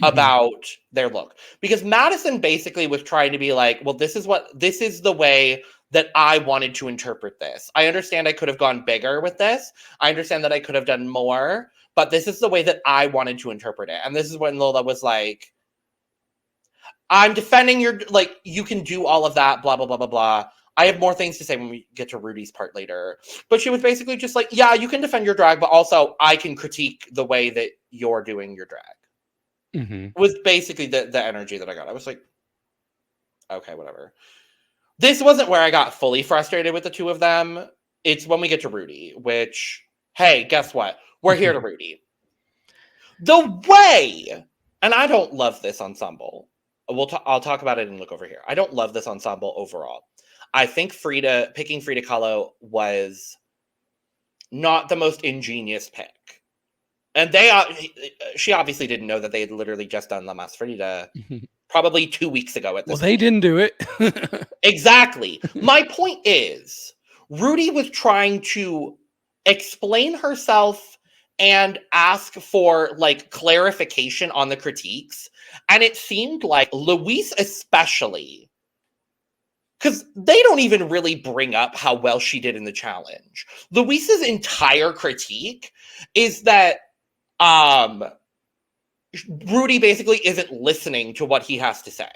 about their look. Because Madison basically was trying to be like, well, this is the way that I wanted to interpret this. I understand I could have gone bigger with this. I understand that I could have done more, but this is the way that I wanted to interpret it. And this is when Lola was like, I'm defending your, like, you can do all of that, blah, blah, blah, blah, blah. I have more things to say when we get to Rudy's part later. But she was basically just like, yeah, you can defend your drag, but also I can critique the way that you're doing your drag. Was basically the energy that I got. I was like, okay, whatever. This wasn't where I got fully frustrated with the two of them. It's when we get to Rudy, which, hey, guess what? We're here to Rudy. The way, and I don't love this ensemble. I'll talk about it and look over here. I don't love this ensemble overall. I think picking Frida Kahlo was not the most ingenious pick. And she obviously didn't know that they had literally just done La Mas Frida probably 2 weeks ago at this point. They didn't do it. Exactly. My point is, Rudy was trying to explain herself and ask for like clarification on the critiques. And it seemed like Luis especially, because they don't even really bring up how well she did in the challenge. Luis's entire critique is that Rudy basically isn't listening to what he has to say.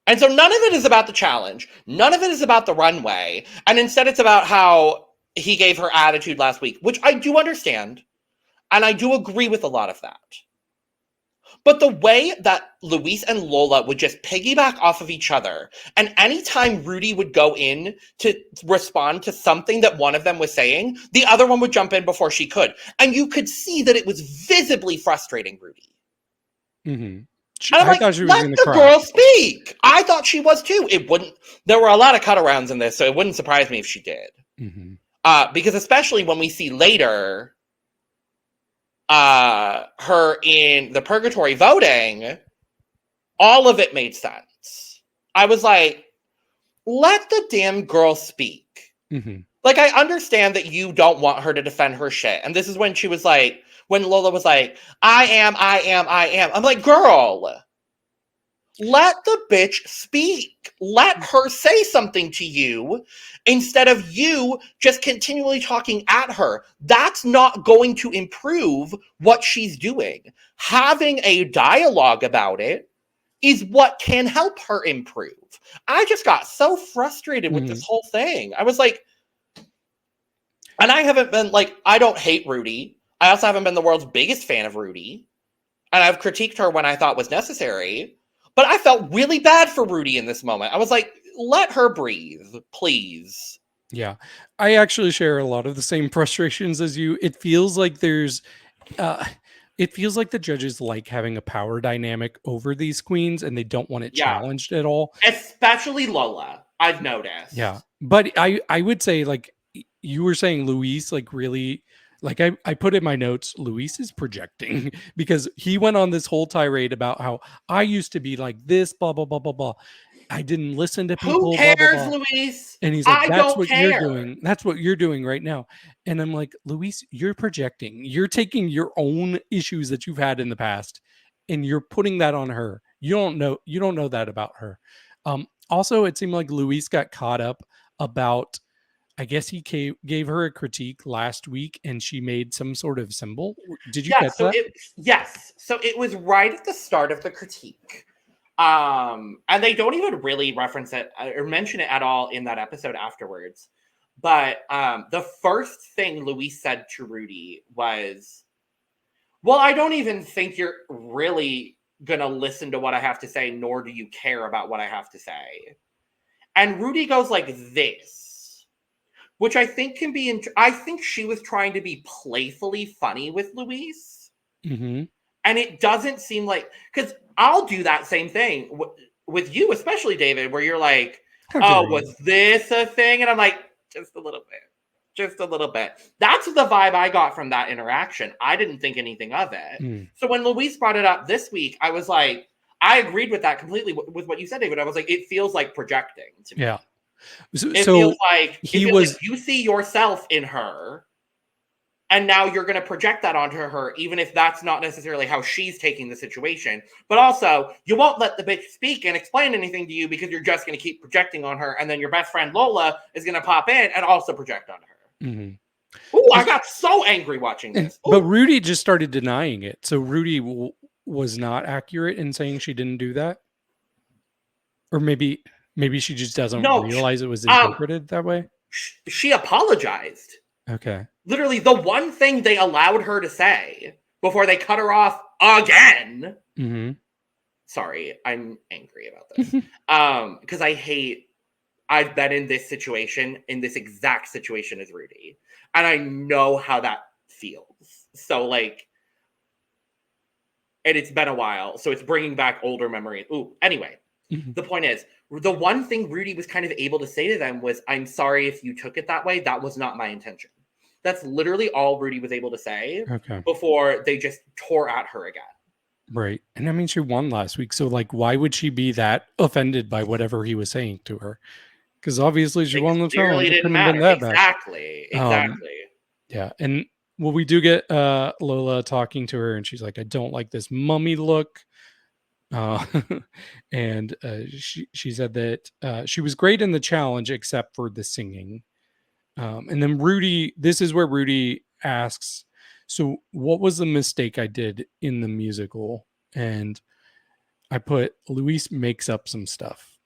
And so none of it is about the challenge. None of it is about the runway. And instead it's about how he gave her attitude last week, which I do understand. And I do agree with a lot of that. But the way that Luis and Lola would just piggyback off of each other, and anytime Rudy would go in to respond to something that one of them was saying, the other one would jump in before she could. And you could see that it was visibly frustrating Rudy. And I'm like, let the girl speak. I thought she was too. There were a lot of cut-arounds in this, so it wouldn't surprise me if she did. Because especially when we see later her in the Purgatorio voting, all of it made sense. I was like, let the damn girl speak. Like, I understand that you don't want her to defend her shit. And this is when she was like, when Lola was like, I am. I'm like, girl, let the bitch speak. Let her say something to you instead of you just continually talking at her. That's not going to improve what she's doing. Having a dialogue about it is what can help her improve. I just got so frustrated with this whole thing. I was like, And I haven't been like, I don't hate Rudy. I also haven't been the world's biggest fan of Rudy. And I've critiqued her when I thought was necessary. But I felt really bad for Rudy in this moment. I was like, let her breathe, please. Yeah. I actually share a lot of the same frustrations as you. It feels like there's it feels like the judges like having a power dynamic over these queens and they don't want it challenged at all. Especially Lola, I've noticed. Yeah. But I would say, like you were saying, Luis, like really, like I put in my notes, Luis is projecting because he went on this whole tirade about how I used to be like this, blah, blah, blah, blah, blah. I didn't listen to people. Who cares, blah, blah, blah. Luis? And he's like, I that's don't what care. you're doing. That's what you're doing right now. And I'm like, Luis, you're projecting. You're taking your own issues that you've had in the past and you're putting that on her. You don't know that about her. Also, it seemed like Luis got caught up about, I guess he gave her a critique last week and she made some sort of symbol. Did you catch that? Yes. So it was right at the start of the critique. And they don't even really reference it or mention it at all in that episode afterwards. But the first thing Luis said to Rudy was, well, I don't even think you're really gonna listen to what I have to say, nor do you care about what I have to say. And Rudy goes like this, which I think can be, I think she was trying to be playfully funny with Luis. Mm-hmm. And it doesn't seem like, because I'll do that same thing with you, especially David, where you're like, oh, was this a thing? And I'm like, just a little bit. Just a little bit. That's the vibe I got from that interaction. I didn't think anything of it. So when Luis brought it up this week, I was like, I agreed with that completely with what you said, David. I was like, it feels like projecting to me. Yeah. It feels like you see yourself in her, and now you're going to project that onto her, even if that's not necessarily how she's taking the situation. But also, you won't let the bitch speak and explain anything to you because you're just going to keep projecting on her. And then your best friend Lola is going to pop in and also project on her. Mm-hmm. Ooh, I got so angry watching this. But Rudy just started denying it. So Rudy was not accurate in saying she didn't do that? Or maybe she just doesn't realize it was interpreted that way? She apologized. Okay. Literally the one thing they allowed her to say before they cut her off again. Mm-hmm. Sorry, I'm angry about this. Because I've been in this situation, in this exact situation as Rudy. And I know how that feels. So like, and it's been a while. So it's bringing back older memories. Ooh, anyway. The point is, the one thing Rudy was kind of able to say to them was, I'm sorry if you took it that way. That was not my intention. That's literally all Rudy was able to say before they just tore at her again. Right. And I mean, she won last week. So like, why would she be that offended by whatever he was saying to her? Because obviously she won the challenge. It couldn't have been that bad. Exactly. Yeah. And well, we do get Lola talking to her and she's like, I don't like this mummy look. And she said that she was great in the challenge except for the singing. And then Rudy, this is where Rudy asks, so what was the mistake I did in the musical? And I put, Luis makes up some stuff.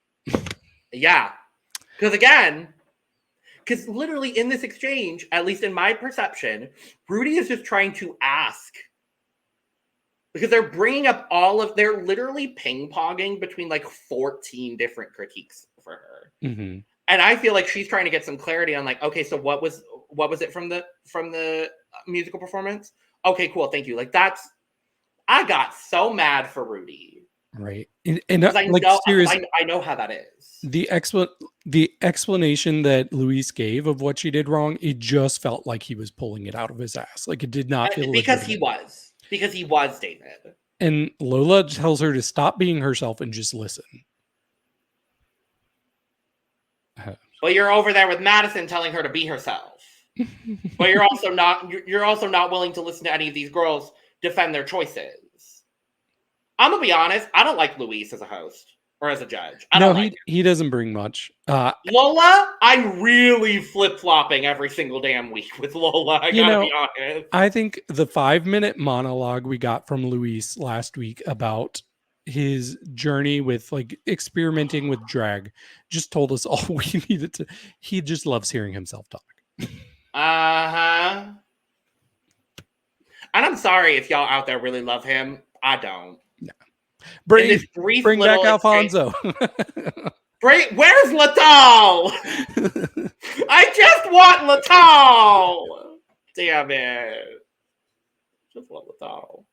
Yeah. Because literally in this exchange, at least in my perception, Rudy is just trying to ask. Because they're bringing up they're literally ping-ponging between like 14 different critiques for her. Mm-hmm. And I feel like she's trying to get some clarity on like, okay, so what was it from the musical performance? Okay, cool, thank you. Like I got so mad for Rudy. Right. And like seriously, I know how that is. The explanation that Luis gave of what she did wrong, it just felt like he was pulling it out of his ass. Like it did not feel because he was. Because he was David. And Lola tells her to stop being herself and just listen. But you're over there with Madison telling her to be herself. But you're also not willing to listen to any of these girls defend their choices. I'm gonna be honest, I don't like Luis as a host or as a judge. He doesn't bring much. Lola, I'm really flip-flopping every single damn week with Lola. I gotta be honest. I think the 5-minute monologue we got from Luis last week about his journey with like experimenting with drag just told us all we needed to. He just loves hearing himself talk. Uh-huh. And I'm sorry if y'all out there really love him. I don't. No. In this brief bring little back exchange, Alfonso. Where's Latal? I just want Latal. Damn it. Just want Latal.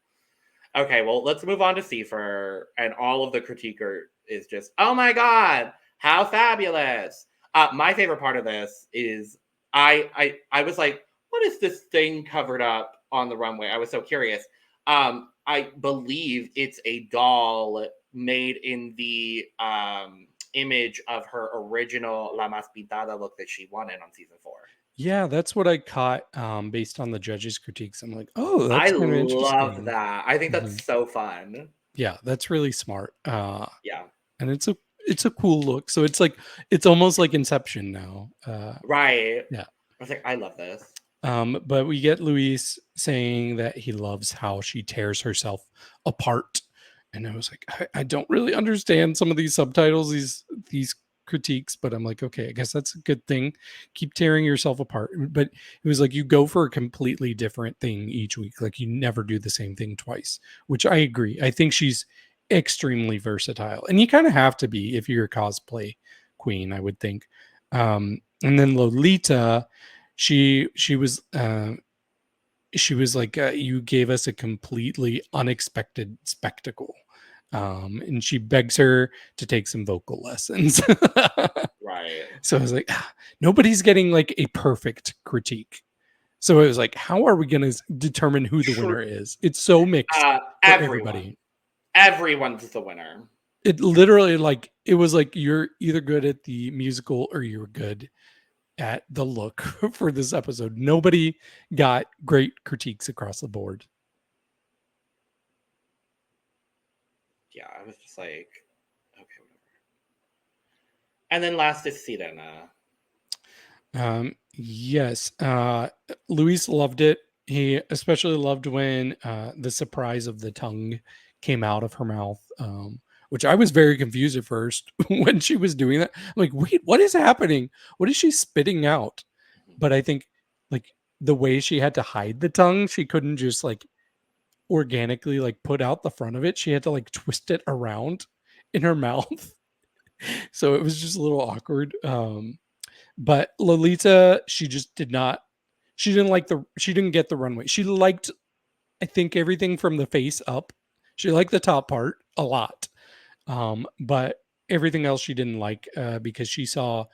Okay, well, let's move on to C-Pher. And all of the critiquer is just, oh my God, how fabulous. My favorite part of this is I was like, what is this thing covered up on the runway? I was so curious. I believe it's a doll made in the image of her original La Mas Pintada look that she won in on season 4. Yeah, that's what I caught based on the judges' critiques. I'm like, oh, that's kind of interesting. I love that. I think that's so fun. Yeah, that's really smart. Yeah. And it's a cool look. So it's almost like Inception now. Right. Yeah. I was like, I love this. But we get Luis saying that he loves how she tears herself apart. And I was like, I don't really understand some of these subtitles, these critiques, but I'm like, okay, I guess that's a good thing. Keep tearing yourself apart. But it was like you go for a completely different thing each week. Like you never do the same thing twice, which I agree. I think she's extremely versatile. And you kind of have to be if you're a cosplay queen, I would think. And then Lolita, she was like, you gave us a completely unexpected spectacle. And she begs her to take some vocal lessons. Right. So I was like, nobody's getting like a perfect critique. So it was like, how are we going to determine who the winner is? It's so mixed for everybody. Everyone's the winner. It literally it was like you're either good at the musical or you're good at the look for this episode. Nobody got great critiques across the board. Yeah, I was just like, okay, whatever. And then last is Sirena. Yes. Luis loved it. He especially loved when the surprise of the tongue came out of her mouth, which I was very confused at first when she was doing that. I'm like, wait, what is happening? What is she spitting out? But I think like the way she had to hide the tongue, she couldn't just like organically like put out the front of it. She had to like twist it around in her mouth. So it was just a little awkward. But Lolita, she just did not, she didn't get the runway. She liked, I think, everything from the face up. She liked the top part a lot. But everything else she didn't like because she saw,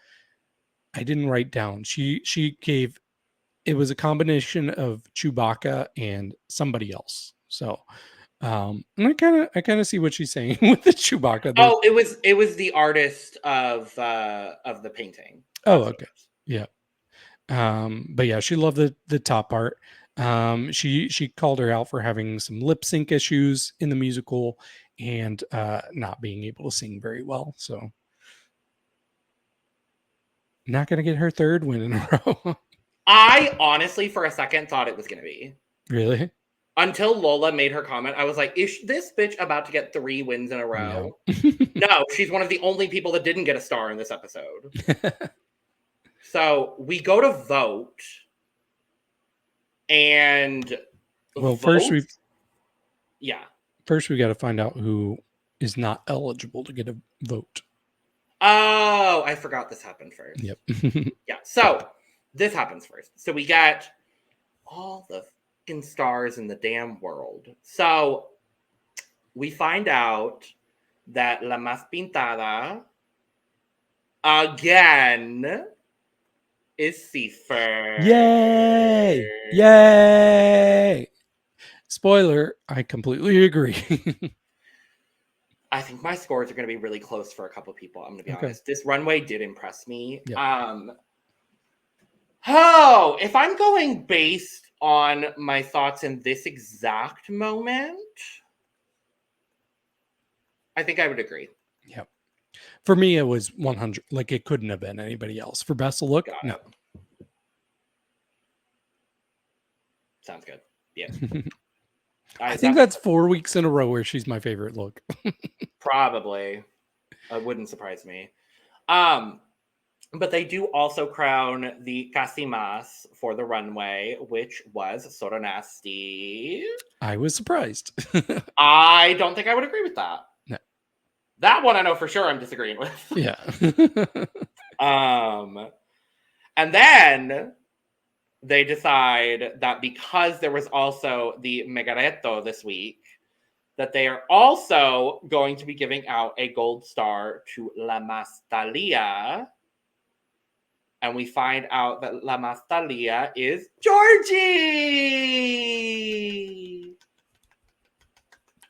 I didn't write down. She gave, it was a combination of Chewbacca and somebody else. So and I kind of see what she's saying with the Chewbacca. Oh, it was the artist of the painting. Oh, okay. Yeah. But yeah, she loved the top part. She called her out for having some lip sync issues in the musical and not being able to sing very well. So not gonna get her third win in a row. I honestly, for a second, thought it was gonna be. Really? Until Lola made her comment, I was like, is this bitch about to get 3 wins in a row? No, she's one of the only people that didn't get a star in this episode. So we go to vote. And well, first we got to find out who is not eligible to get a vote. Oh, I forgot this happened first. Yep. Yeah, so this happens first. So we got all the fucking stars in the damn world. So we find out that La Más Pintada again is C-Pher. Yay! Yay! Spoiler, I completely agree. I think my scores are going to be really close for a couple of people. I'm going to be honest. This runway did impress me. Yep. If I'm going based on my thoughts in this exact moment, I think I would agree. Yep. For me, it was 100. Like it couldn't have been anybody else. For best look, no. Sounds good. Yeah. I think that's 4 weeks in a row where she's my favorite look. Probably. It wouldn't surprise me. But they do also crown the Casimas for the runway, which was sort of nasty. I was surprised. I don't think I would agree with that. No. That one I know for sure I'm disagreeing with. Yeah. And then they decide that because there was also the Megareto this week, that they are also going to be giving out a gold star to La Mas Thalia. And we find out that La Mas Thalia is Georgie.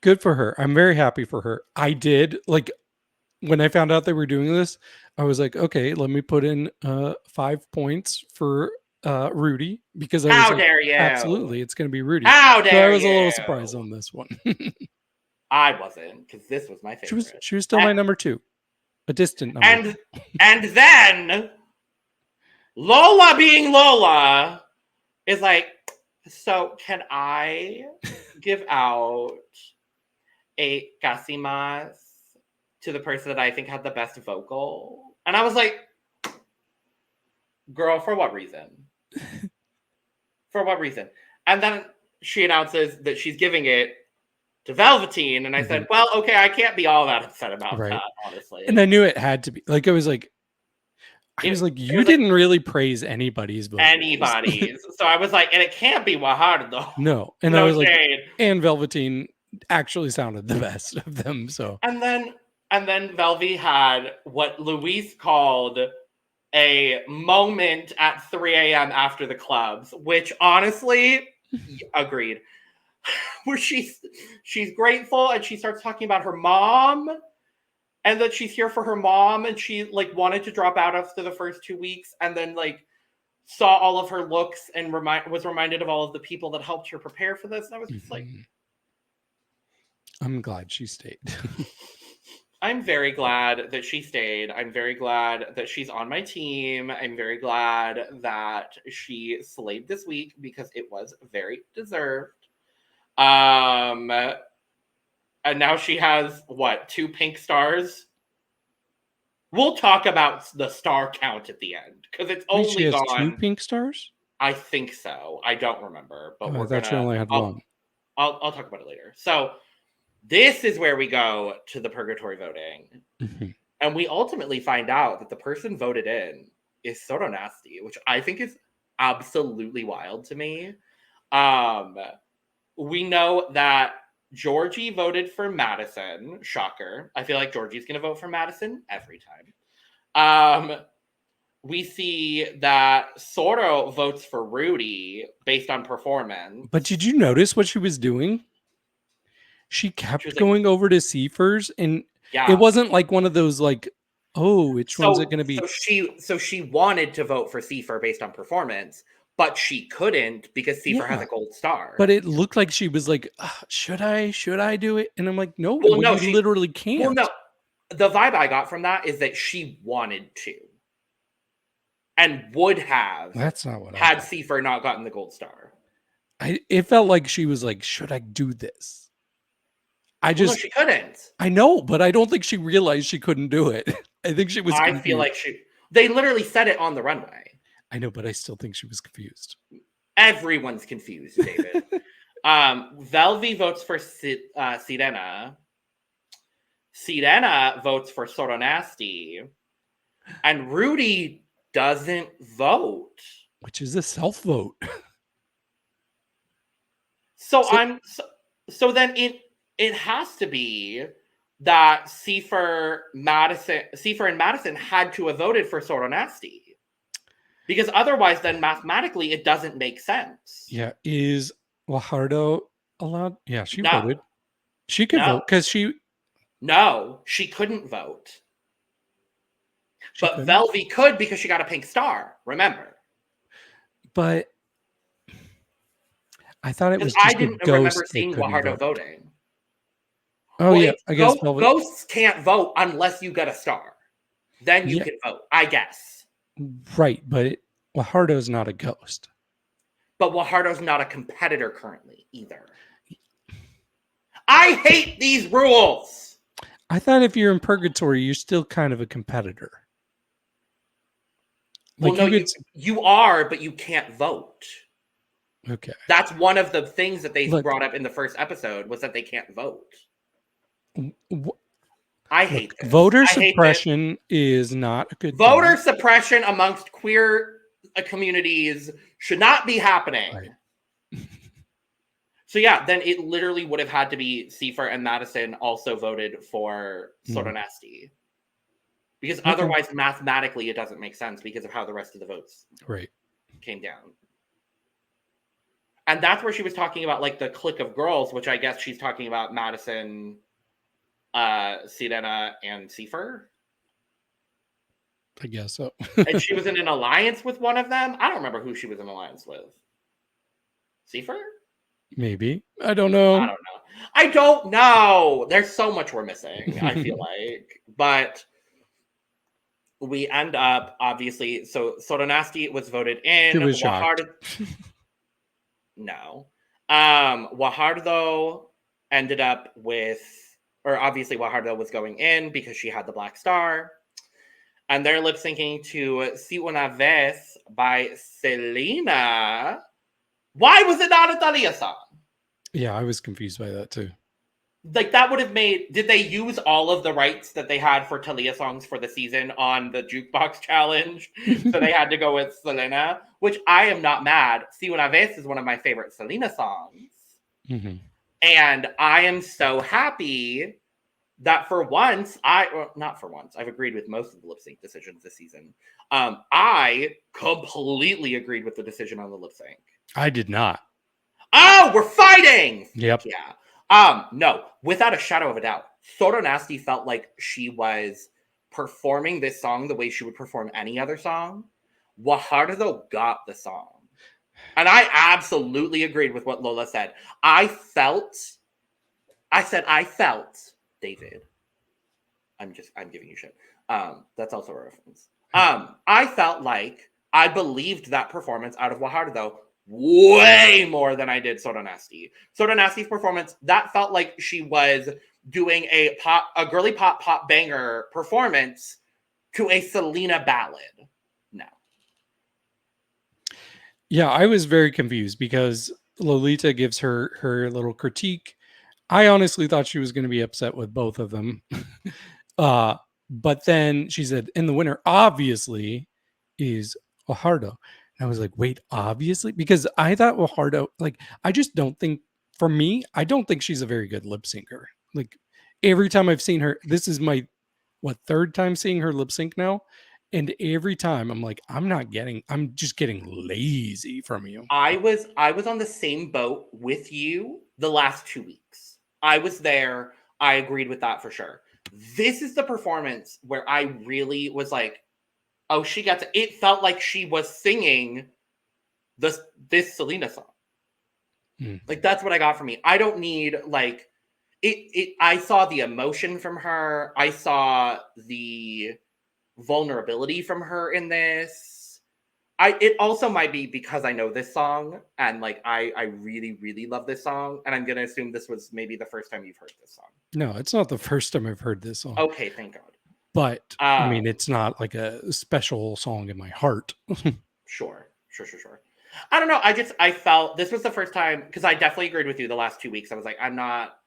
Good for her. I'm very happy for her. I did, like, when I found out they were doing this, I was like, okay, let me put in 5 points for Rudy, because I was like, dare you? Absolutely, it's going to be Rudy. How dare you? So I was a little surprised on this one. I wasn't, because this was my favorite. She was still my number 2, a distant number. And then Lola, being Lola, is like, so can I give out a Casimas to the person that I think had the best vocal? And I was like, girl, for what reason? For what reason? And then she announces that she's giving it to Velveteen, and I said, well, okay, I can't be all that upset about that, honestly. And I knew it had to be. Like, I was like, you didn't really praise anybody's vocals. Anybody's. So I was like, and it can't be Guajardo. No. And I was like, and Velveteen actually sounded the best of them. So and then Velvy had what Luis called a moment at 3 a.m. after the clubs, which honestly, agreed. Where she's grateful, and she starts talking about her mom, and that she's here for her mom, and she like wanted to drop out after the first 2 weeks, and then like saw all of her looks and was reminded of all of the people that helped her prepare for this. And I was just like, I'm glad she stayed. I'm very glad that she stayed. I'm very glad that she's on my team. I'm very glad that she slayed this week, because it was very deserved. And now she has, what, 2 pink stars? We'll talk about the star count at the end, because it's only she has gone 2 pink stars? I think so. I don't remember, but I thought she only had 1. I'll talk about it later. So this is where we go to the purgatory voting. And we ultimately find out that the person voted in is Soto Nasty, which I think is absolutely wild to me. We know that Georgie voted for Madison. Shocker. I feel like Georgie's going to vote for Madison every time. We see that Soto votes for Rudy based on performance. But did you notice what she was doing? She kept going over to C-Phers, and it wasn't like one of those like, oh, which one's it going to be? So she wanted to vote for C-Pher based on performance, but she couldn't because C-Pher has a gold star. But it looked like she was like, should I do it? And I'm like, no, she literally can't. Well, no, the vibe I got from that is that she wanted to, and would have. That's not what had C-Pher not gotten the gold star. It felt like she was like, should I do this? No, she couldn't. I know, but I don't think she realized she couldn't do it. I think she was confused. I feel like they literally said it on the runway. I know, but I still think she was confused. Everyone's confused, David. Velvy votes for Sirena. Sirena votes for Soto Nasty. And Rudy doesn't vote. Which is a self-vote. So then it has to be that C-Pher and Madison had to have voted for Soto Nasty. Because otherwise, then mathematically, it doesn't make sense. Yeah. Is Guajardo allowed? Yeah, she voted. She could vote because she... No, she couldn't vote. But Velvy could because she got a pink star, remember. But I thought it was I didn't remember seeing Guajardo voting. Oh, yeah. I guess ghosts can't vote unless you get a star. Then you can vote, I guess. Right, but Guajardo's not a ghost. But Guajardo's not a competitor currently either. I hate these rules. I thought if you're in Purgatory, you're still kind of a competitor. Well, Like no, you could. you are, but you can't vote. Okay. That's one of the things that they Look, brought up in the first episode was that they can't vote. w- I look, hate this. voter I hate this. suppression is not a good Voter thing. suppression amongst queer communities should not be happening. Right. So yeah, then it literally would have had to be C-Pher and Madison also voted for Sorta Nasty. Because otherwise, mathematically, it doesn't make sense because of how the rest of the votes came down. And that's where she was talking about like the clique of girls, which I guess she's talking about Madison, Sirena, and C-Pher. I guess so. And she was in an alliance with one of them. I don't remember who she was in an alliance with. C-Pher? Maybe. I don't know. I don't know. There's so much we're missing, I feel like. But we end up, obviously, so Sorta Nasty was voted in. It was shocked. No. Guajardo ended up with, or obviously Guajardo was going in because she had the black star. And they're lip syncing to Si Una Vez by Selena. Why was it not a Thalia song? Yeah, I was confused by that too. Like that would have made. Did they use all of the rights that they had for Thalia songs for the season on the Jukebox challenge? So they had to go with Selena, which I am not mad. Si Una Vez is one of my favorite Selena songs. And I am so happy that for once, not for once, I've agreed with most of the lip sync decisions this season. I completely agreed with the decision on the lip sync. I did not. Oh, we're fighting! Yep. Yeah. No, without a shadow of a doubt, Sorta Nasty felt like she was performing this song the way she would perform any other song. Guajardo got the song. And I absolutely agreed with what Lola said. I felt, David. I'm giving you shit. That's also a reference. I felt like I believed that performance out of Guajardo way more than I did Sorta Nasty. Sorta Nasty's performance, that felt like she was doing a girly pop banger performance to a Selena ballad. No. Yeah, I was very confused because Lolita gives her little critique. I honestly thought she was going to be upset with both of them. But then she said, and the winner obviously is Guajardo. And I was like, wait, obviously? Because I thought Guajardo, like, I just don't think, for me, I don't think she's a very good lip syncer. Like, every time I've seen her, this is my, third time seeing her lip sync now? And every time I'm like, I'm just getting lazy from you. I was on the same boat with you the last 2 weeks. I was there. I agreed with that for sure. This is the performance where I really was like, oh, she got to, it felt like she was singing this Selena song. Like, that's what I got from me. I don't need, like, I saw the emotion from her. I saw the vulnerability from her in this. It also might be because I know this song and like I really, really love this song. And I'm gonna assume this was maybe the first time you've heard this song. No, it's not the first time I've heard this song. Okay, thank God. But I mean, it's not like a special song in my heart. Sure. I don't know. I felt this was the first time because I definitely agreed with you the last 2 weeks. I was like, I'm not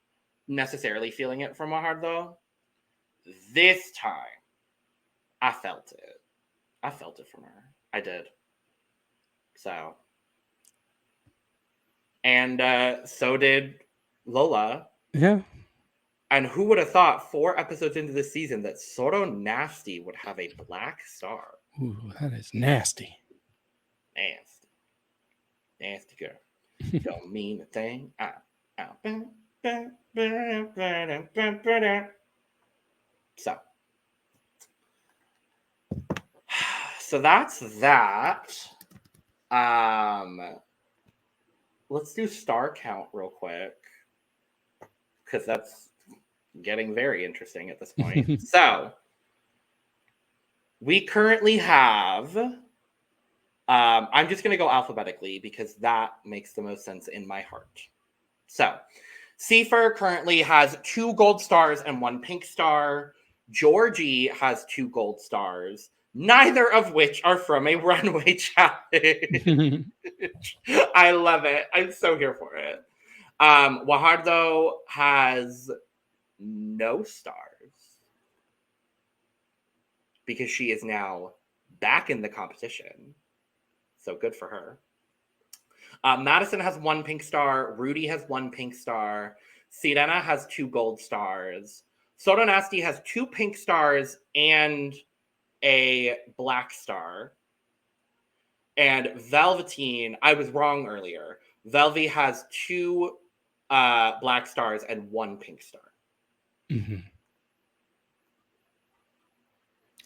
necessarily feeling it from Guajardo. This time, I felt it. I felt it from her. I did. So. And so did Lola. Yeah. And who would have thought 4 episodes into this season that Sorta Nasty would have a black star? Ooh, that is nasty. Nasty girl. Don't mean a thing. So that's that. Let's do star count real quick. Because that's getting very interesting at this point. So we currently have I'm just going to go alphabetically because that makes the most sense in my heart. So C-Pher currently has 2 gold stars and 1 pink star. Georgie has 2 gold stars. neither of which are from a runway challenge. I love it. I'm so here for it. Guajardo has no stars because she is now back in the competition. So good for her. Madison has 1 pink star. Rudy has 1 pink star. Sirena has 2 gold stars. Soda Nasty has 2 pink stars and a black star. And Velveteen, I was wrong earlier. Velvy has 2 black stars and 1 pink star. Mm-hmm.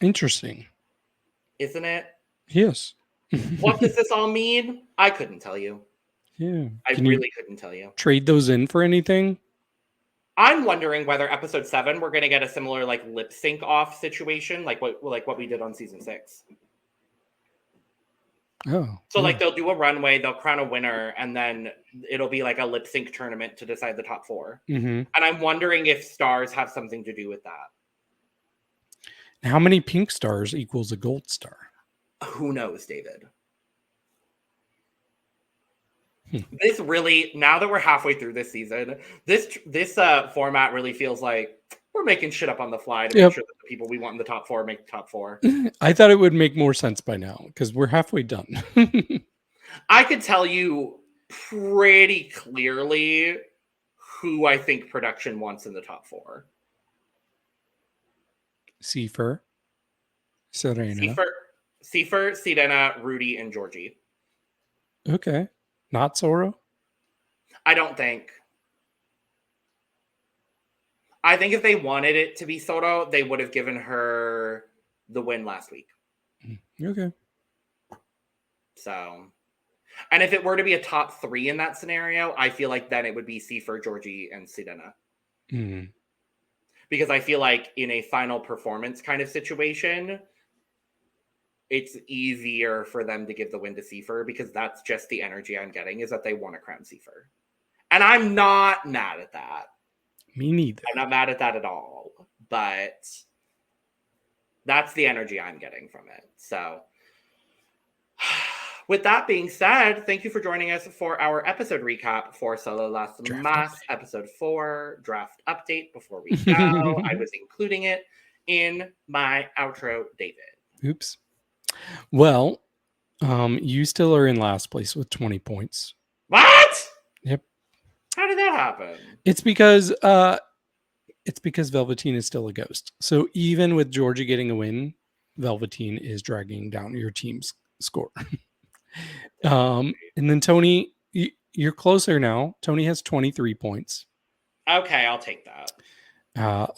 Interesting. Isn't it? Yes. What does this all mean? I couldn't tell you. Yeah. I really couldn't tell you. Trade those in for anything? I'm wondering whether episode 7 we're going to get a similar like lip sync off situation, like what we did on season 6. Oh. So like they'll do a runway, they'll crown a winner, and then it'll be like a lip sync tournament to decide the top 4. Mm-hmm. And I'm wondering if stars have something to do with that. How many pink stars equals a gold star? Who knows, David? This really, now that we're halfway through this season, this format really feels like we're making shit up on the fly to make sure that the people we want in the top 4 make the top 4. I thought it would make more sense by now because we're halfway done. I could tell you pretty clearly who I think production wants in the top 4. C-Pher, Serena. C-Pher, Sirena, Rudy, and Georgie. Okay. Not Soro? I don't think. I think if they wanted it to be Soto, they would have given her the win last week. Okay. So, and if it were to be a top 3 in that scenario, I feel like then it would be C-Pher, Georgie, and Sirena. Mm-hmm. Because I feel like in a final performance kind of situation, it's easier for them to give the win to C-Pher because that's just the energy I'm getting is that they want to crown C-Pher. And I'm not mad at that. Me neither. I'm not mad at that at all. But that's the energy I'm getting from it. So with that being said, thank you for joining us for our episode recap for Solo Las Mas, episode 4, draft update before we go. I was including it in my outro, David. Oops. Well, you still are in last place with 20 points. What? Yep. How did that happen? It's because Velveteen is still a ghost. So even with Georgia getting a win, Velveteen is dragging down your team's score. And then Tony, you're closer now. Tony has 23 points. Okay, I'll take that.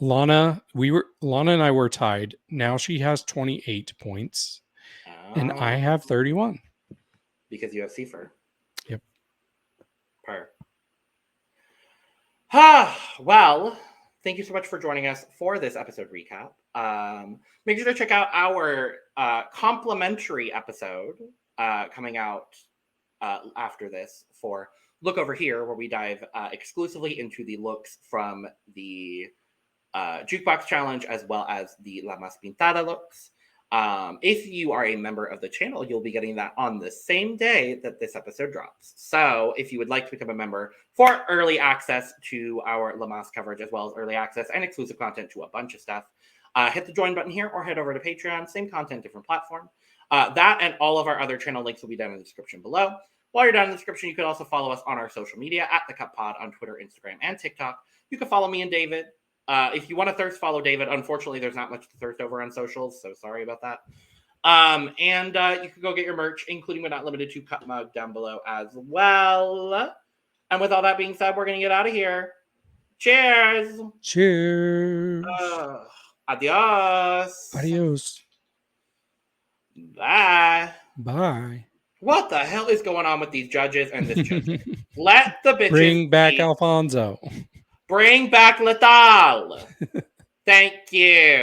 Lana and I were tied. Now she has 28 points. And I have 31. Because you have C-Pher. Yep. Well, thank you so much for joining us for this episode recap. Make sure to check out our complimentary episode coming out after this for Look Over Here, where we dive exclusively into the looks from the Jukebox Challenge as well as the La Mas Pintada looks. If you are a member of the channel, you'll be getting that on the same day that this episode drops. So if you would like to become a member for early access to our La Mas coverage, as well as early access and exclusive content to a bunch of stuff, hit the join button here or head over to Patreon. Same content, different platform. That and all of our other channel links will be down in the description below. While you're down in the description, you could also follow us on our social media at The Cup Pod on Twitter, Instagram, and TikTok. You can follow me and David. If you want to thirst, follow David. Unfortunately, there's not much to thirst over on socials, so sorry about that. And you can go get your merch, including but not limited to Cup Mug, down below as well. And with all that being said, we're going to get out of here. Cheers. Cheers. Adios. Adios. Bye. Bye. What the hell is going on with these judges and this judge? Let the bitches bring back eat. Alfonso. Bring back Letal. Thank you.